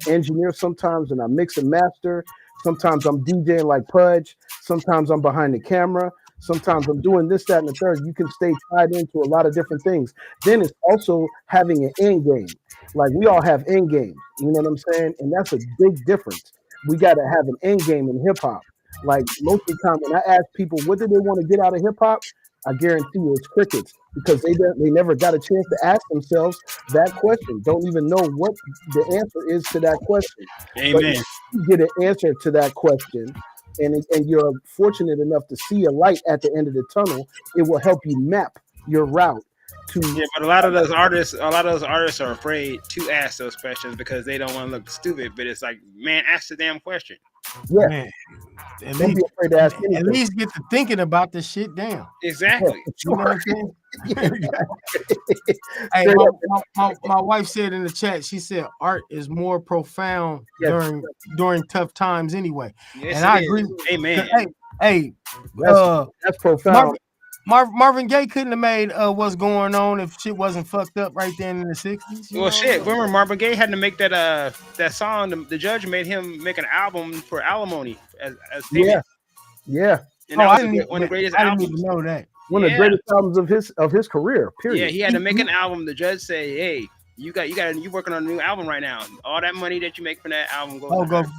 engineer sometimes, and I mix and master. Sometimes I'm DJing like Pudge. Sometimes I'm behind the camera. Sometimes I'm doing this, that, and the third. You can stay tied into a lot of different things. Then it's also having an end game. Like we all have end games. You know what I'm saying? And that's a big difference. We got to have an end game in hip hop. Like most of the time when I ask people, what do they want to get out of hip hop? I guarantee you it's crickets, because they never got a chance to ask themselves that question. Don't even know what the answer is to that question. Amen. But if you get an answer to that question, and you're fortunate enough to see a light at the end of the tunnel, it will help you map your route. But a lot of those artists are afraid to ask those questions because they don't want to look stupid. But it's like, man, ask the damn question. Yeah. Man, don't be afraid to ask anything. At least get to thinking about this shit down. Exactly. You know what I'm saying? Hey, my wife said in the chat, she said art is more profound during tough times anyway. Yes, and I agree. Amen. Hey, that's profound. Marvin Gaye couldn't have made What's Going On if shit wasn't fucked up right then in the 60s. Well, shit. Remember Marvin Gaye had to make that song. The judge made him make an album for alimony as payment. Yeah. And that was one of the greatest albums. I didn't even know that. One of the greatest albums of his career. Period. Yeah, he had to make an album. The judge said, "Hey, you working on a new album right now. All that money that you make from that album goes.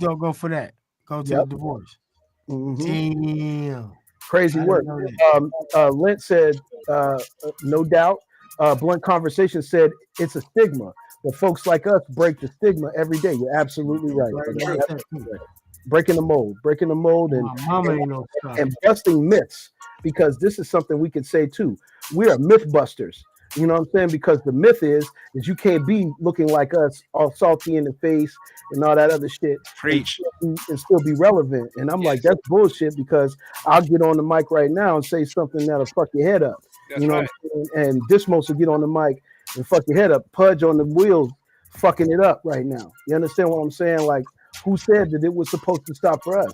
Go for that. Go to the divorce. Damn. Crazy work. Lent said, no doubt. Blunt Conversation said it's a stigma, but folks like us break the stigma every day. You're absolutely right. Breaking the mold, and busting myths, because this is something we could say too. We are myth busters. You know what I'm saying? Because the myth is you can't be looking like us, all salty in the face and all that other shit, and still be relevant. And I'm like, that's bullshit, because I'll get on the mic right now and say something that'll fuck your head up. You know what I'm saying? And Dismost will get on the mic and fuck your head up. Pudge on the wheels fucking it up right now. You understand what I'm saying? Like, who said that it was supposed to stop for us?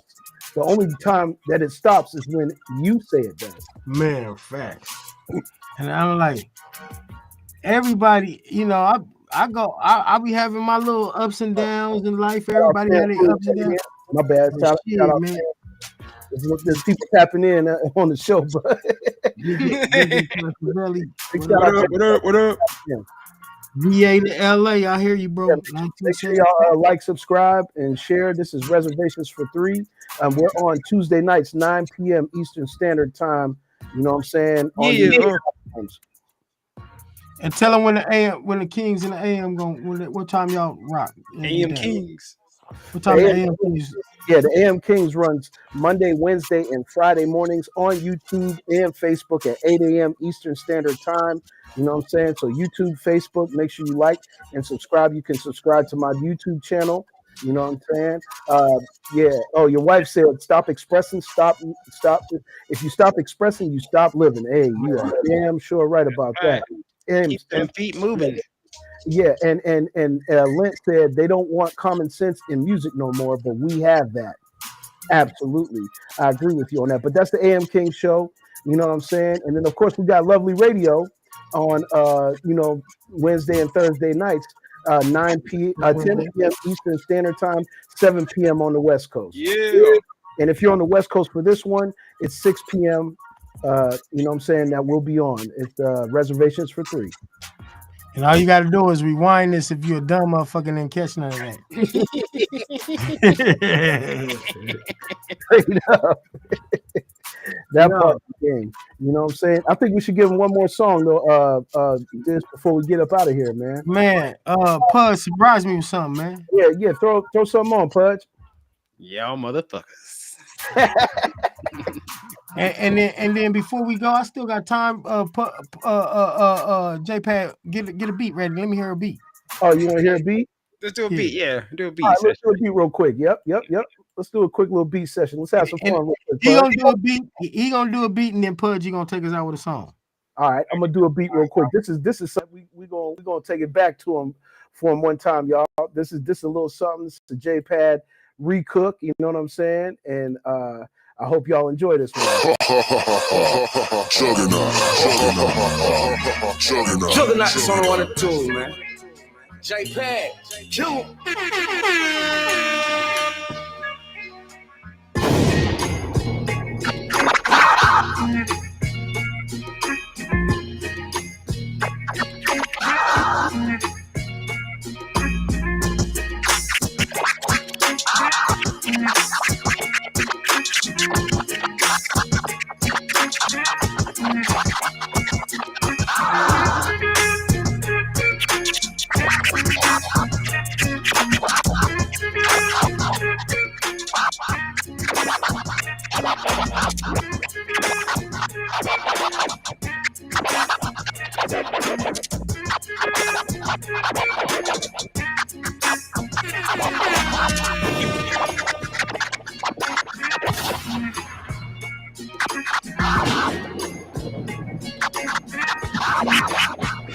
The only time that it stops is when you say it does. Man, facts. And I'm like, everybody, you know, I be having my little ups and downs in life. Everybody had their ups and downs. My bad. Shout out, man. There's people tapping in on the show, but what up? VA to LA, I hear you, bro. Make sure y'all like, subscribe, and share. This is Reservations for 3. We're on Tuesday nights, 9 p.m. Eastern Standard Time. You know what I'm saying? And tell them when the Kings and the AM what time y'all rock? AM Kings. What time the AM Kings? Yeah, the AM Kings runs Monday, Wednesday, and Friday mornings on YouTube and Facebook at 8 a.m. Eastern Standard Time. You know what I'm saying? So YouTube, Facebook, make sure you like and subscribe. You can subscribe to my YouTube channel. You know what I'm saying? Yeah. Oh, your wife said, stop expressing, stop. If you stop expressing, you stop living. Hey, you are damn sure right about that. Keep them feet moving. Yeah, and Lent said they don't want common sense in music no more, but we have that. Absolutely. I agree with you on that. But that's the AM King show. You know what I'm saying? And then, of course, we got Lovely Radio on, Wednesday and Thursday nights, 10 p.m. Eastern Standard Time, 7 p.m. on the West Coast. Yeah. And if you're on the West Coast for this one, it's 6 p.m. You know what I'm saying? That will be on. It's Reservations for 3. And all you got to do is rewind this if you're a dumb motherfucker and didn't catch none of that. Straight up. That part of the game. You know what I'm saying? I think we should give him one more song, though, just before we get up out of here, man. Man, Pudge, surprise me with something, man. Yeah, throw something on, Pudge. Y'all motherfuckers. And then before we go, I still got time. J-Pad, get a beat ready. Let me hear a beat. Oh, you want to hear a beat? Let's do a beat. Yeah, do a beat. All right, let's do a beat real quick. Yep. Let's do a quick little beat session. Let's have some fun. He gonna do a beat. He gonna do a beat, and then Pudge, you gonna take us out with a song. All right, I'm gonna do a beat real quick. This is something we gonna take it back to him for him one time, y'all. This is a little something. This is a J-Pad recook. You know what I'm saying? And I hope y'all enjoy this one. Juggernaut is on the 1 and 2, man. J-Pad, kill him.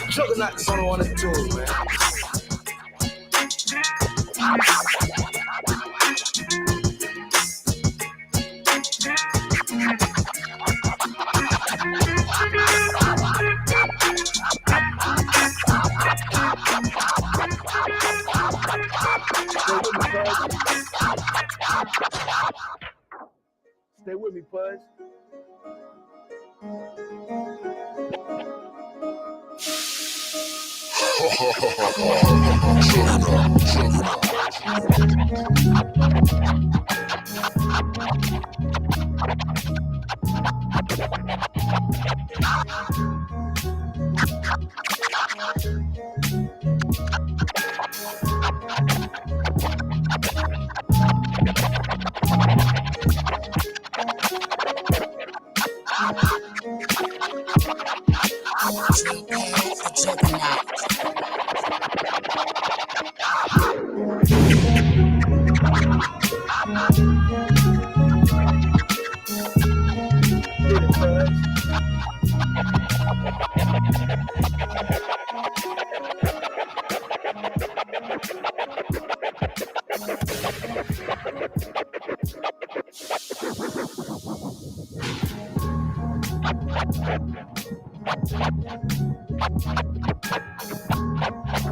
Juggernaut is on the 1 and 2, man. Stay with me, Pudge.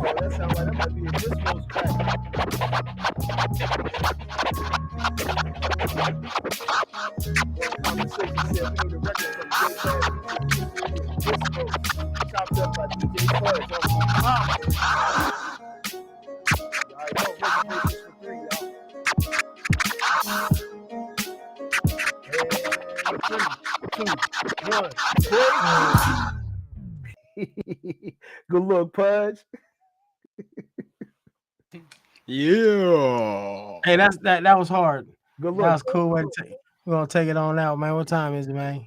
That sounds like that might be a Dismost track. Conversation said we need a record from Dismost, chopped up by DJ Fudge. Alright, no reservations for 3, y'all. And 3, 2, 1, break. Good look, Pudge. Yeah. Hey, that was hard. Good look. That was cool. We're gonna take it on out, man. What time is it, man?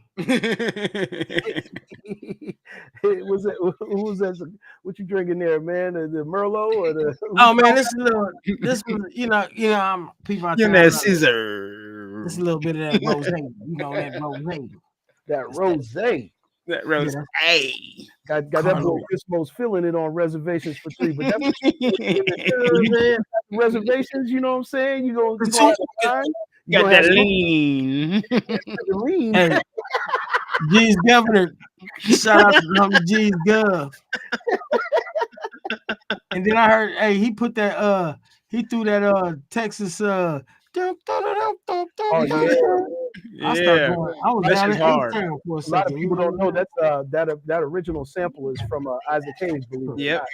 Who was that? What you drinking there, man? The Merlot or the? Oh man, this was I'm people out Give there. that scissor. This is a little bit of that rose, that rose. That rosé. That rose. Hey. Got that boy Dismost feeling it on reservations for 3, but that's reservations. You know what I'm saying? You gonna got that lean. Lean. Hey, G's Governor. Shout out to homie G's Gov. And then I heard, hey, he put that he threw that Texas Oh yeah. I started going. I was down in hard. for a A lot of people don't know that original sample is from Isaac Hayes, believe it. Yep.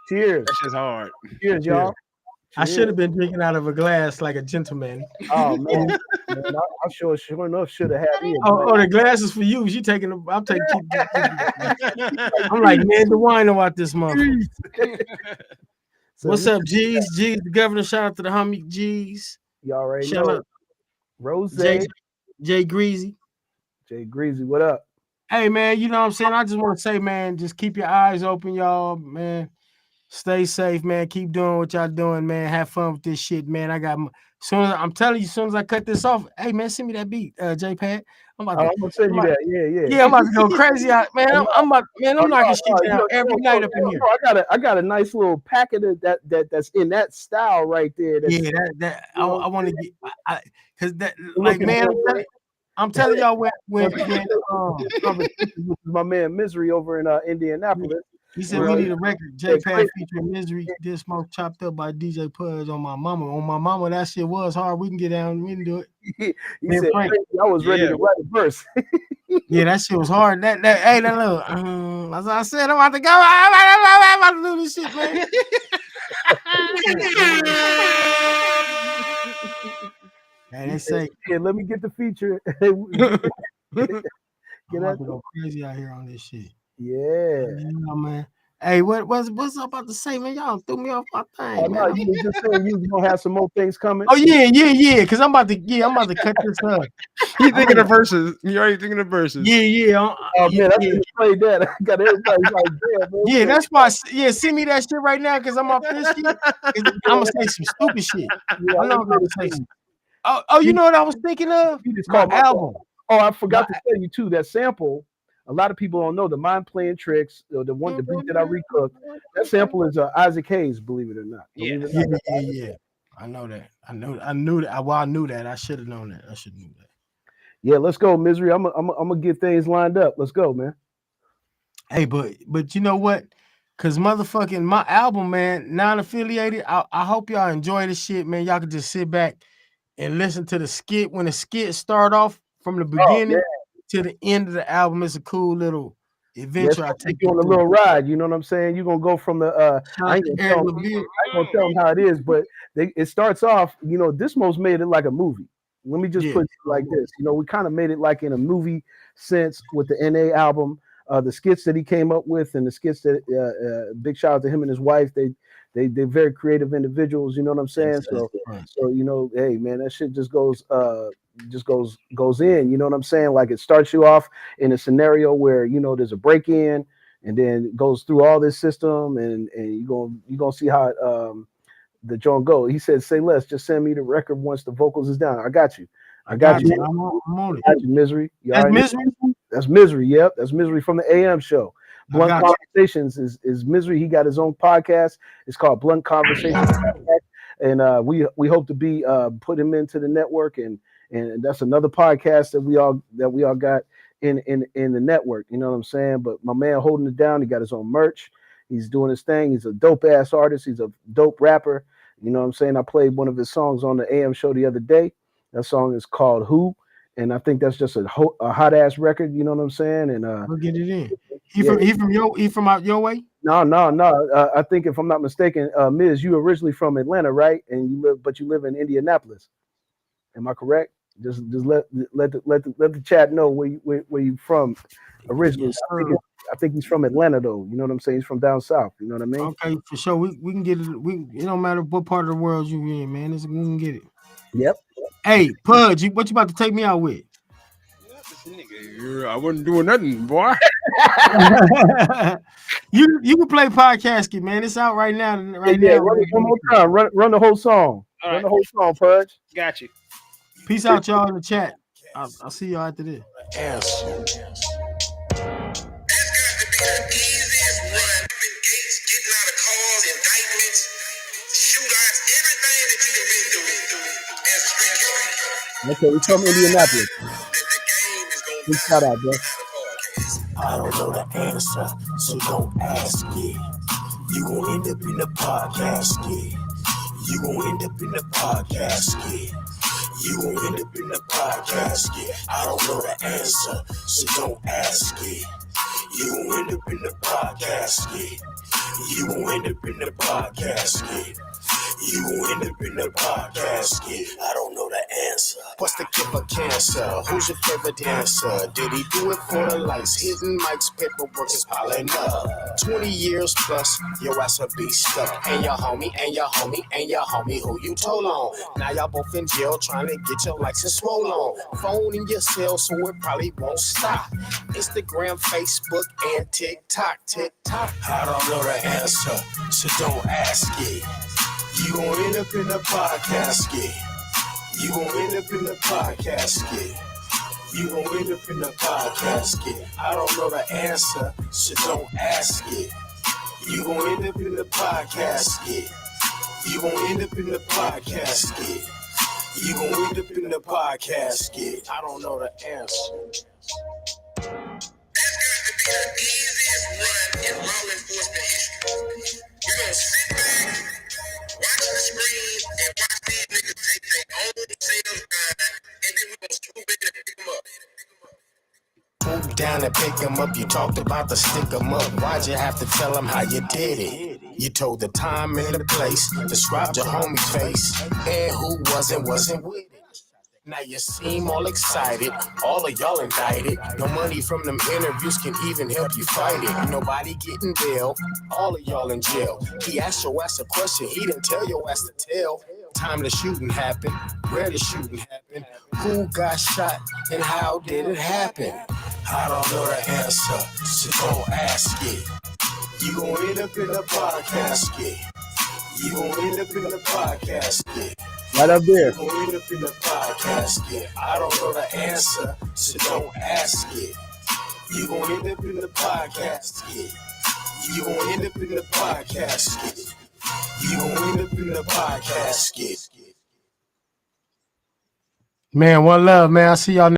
Cheers. That's just hard. Cheers, y'all. I should have been drinking out of a glass like a gentleman. Oh man, I'm sure enough should have had me. The glass is for you. I'm taking. I'm like man, the wine about this motherfucker. What's up, G's? G's, the governor. Shout out to the homie G's. You already Shout know. out Rose. Jay Greasy. Jay Greasy, what up? Hey man, you know what I'm saying? I just want to say, man, just keep your eyes open, y'all, man. Stay safe, man. Keep doing what y'all doing, man. Have fun with this shit, man. I'm telling you, as soon as I cut this off, hey man, send me that beat, J-Pad. I'm gonna send you that. Yeah, I'm about to go crazy, man. I'm knocking shit down every night up in here. I got a nice little packet of that's in that style right there. I want to get, because that, like, man, I'm telling y'all when my man Misery over in Indianapolis. He said we need a record. J-Pad featuring Misery, Dismost, chopped up by DJ Pudge on my mama. On my mama, that shit was hard. We can get down. We can do it. He said, I was ready to write a verse. Yeah, that shit was hard. That little, as I said, I'm about to go. I'm about to do this shit, man. And they say, yeah, let me get the feature. I'm about to go crazy out here on this shit. Yeah, man. Hey, what's I about to say, man? Y'all threw me off my thing, man. You was just saying you gonna have some more things coming. Oh yeah. Cause I'm about to cut this up. You thinking of verses? You already thinking of verses? Yeah. Oh man, I just played that. I got everybody like, damn, man. Yeah, that's why. Yeah, send me that shit right now, cause I'm off this shit. I'm gonna say some stupid shit. Yeah, I'm not gonna say some. Oh, you know what I was thinking of? My album. Oh, I forgot to tell you too. That sample. A lot of people don't know the Mind Playing Tricks, the beat that I recooked. That sample is Isaac Hayes, believe it or not. Yeah. I know that. I knew that. Well, I knew that. I should have known that. Yeah, let's go, Misery. I'm gonna get things lined up. Let's go, man. Hey, but you know what? Cause motherfucking my album, man, non-affiliated. I hope y'all enjoy this shit, man. Y'all can just sit back and listen to the skit. When the skit start off from the beginning to the end of the album, it's a cool little Eventually, I take you on a little ride. You know what I'm saying? You're gonna go from the I ain't gonna tell them how it is, but it starts off. You know, Dismost made it like a movie. Let me just put it like this. You know, we kind of made it like in a movie sense with the NA album, the skits that he came up with, and the skits that big shout out to him and his wife. They're very creative individuals. You know what I'm saying? So you know, hey man, that shit just goes in. You know what I'm saying? Like it starts you off in a scenario where you know there's a break in, and then it goes through all this system, and you gonna see how the joint go. He said, "Say less. Just send me the record once the vocals is down." I got you. I got you. I'm on it. I got you, Misery. That's Misery. That's Misery. Yep, that's Misery from the AM show. Blunt Conversations is Misery. He got his own podcast. It's called Blunt Conversations, and we hope to be put him into the network, and that's another podcast that we all got in the network. You know what I'm saying? But my man holding it down. He got his own merch. He's doing his thing. He's a dope ass artist. He's a dope rapper. You know what I'm saying? I played one of his songs on the AM show the other day. That song is called Who, and I think that's just a hot ass record. You know what I'm saying? And we'll get it in. He from out your way? No. I think if I'm not mistaken, Miz, you originally from Atlanta, right? And you live in Indianapolis. Am I correct? Just let the chat know where you from originally. Yes, I think he's from Atlanta though. You know what I'm saying? He's from down south. You know what I mean? Okay, for sure. We can get it. It don't matter what part of the world you in, man. We can get it. Yep. Hey, Pudge, what you about to take me out with? I wasn't doing nothing, boy. you can play Pod Casket, man. It's out right now. Now. Run it one more time. Run the whole song. All run the whole song, Pudge. Got you. Peace out, y'all in the chat. I'll see y'all after this. Okay, we from Indianapolis. Big shout out, bro. I don't know the answer, so don't ask it. You gon' end up in the podcast, You gon' end up in the podcast, You gon' end up in the podcast, I don't know the answer, so don't ask it. You gon' end up in the podcast, You gon' end up in the podcast, You gon' end up in the podcast, I don't know the answer. What's the cure for cancer? Who's your favorite dancer? Did he do it for the lights? Hidden mics, paperwork is piling up. 20 years plus, your ass will be stuck. And your homie, and your homie, and your homie who you told on. Now y'all both in jail trying to get your license swollen on. Phone in your cell so it probably won't stop. Instagram, Facebook, and TikTok. I don't know the answer, so don't ask it. You gon' end up in the podcast, You gon' end up in the podcast, You gon' end up in the podcast, I don't know the answer, so don't ask it. You gon' end up in the podcast, You gon' end up in the podcast, You gon' end up in the podcast, I don't know the answer. This got to be the easiest run in law enforcement history. You're gonna sit back, watch the screen, and watch these niggas take their own sales guide, and then we're gonna swoop in and pick them up. Swoop down and pick them up. You talked about the stick them up. Why'd you have to tell them how you did it? You told the time and the place, described your homie's face, and who wasn't with it. Now you seem all excited, all of y'all indicted. No money from them interviews can even help you fight it. Nobody getting bail, all of y'all in jail. He asked your ass a question, he didn't tell your ass to tell. Time the shooting happened, where the shooting happened, who got shot, and how did it happen? I don't know the answer, so don't ask it. You gon' end up in the podcast, You gon' end up in the podcast, Right up there. You gon' end up in the podcast, I don't know the answer, so don't ask it. You gon' end up in the podcast, You gon' end up in the podcast, You gon' end up in the podcast. Man, one love, man. I see y'all.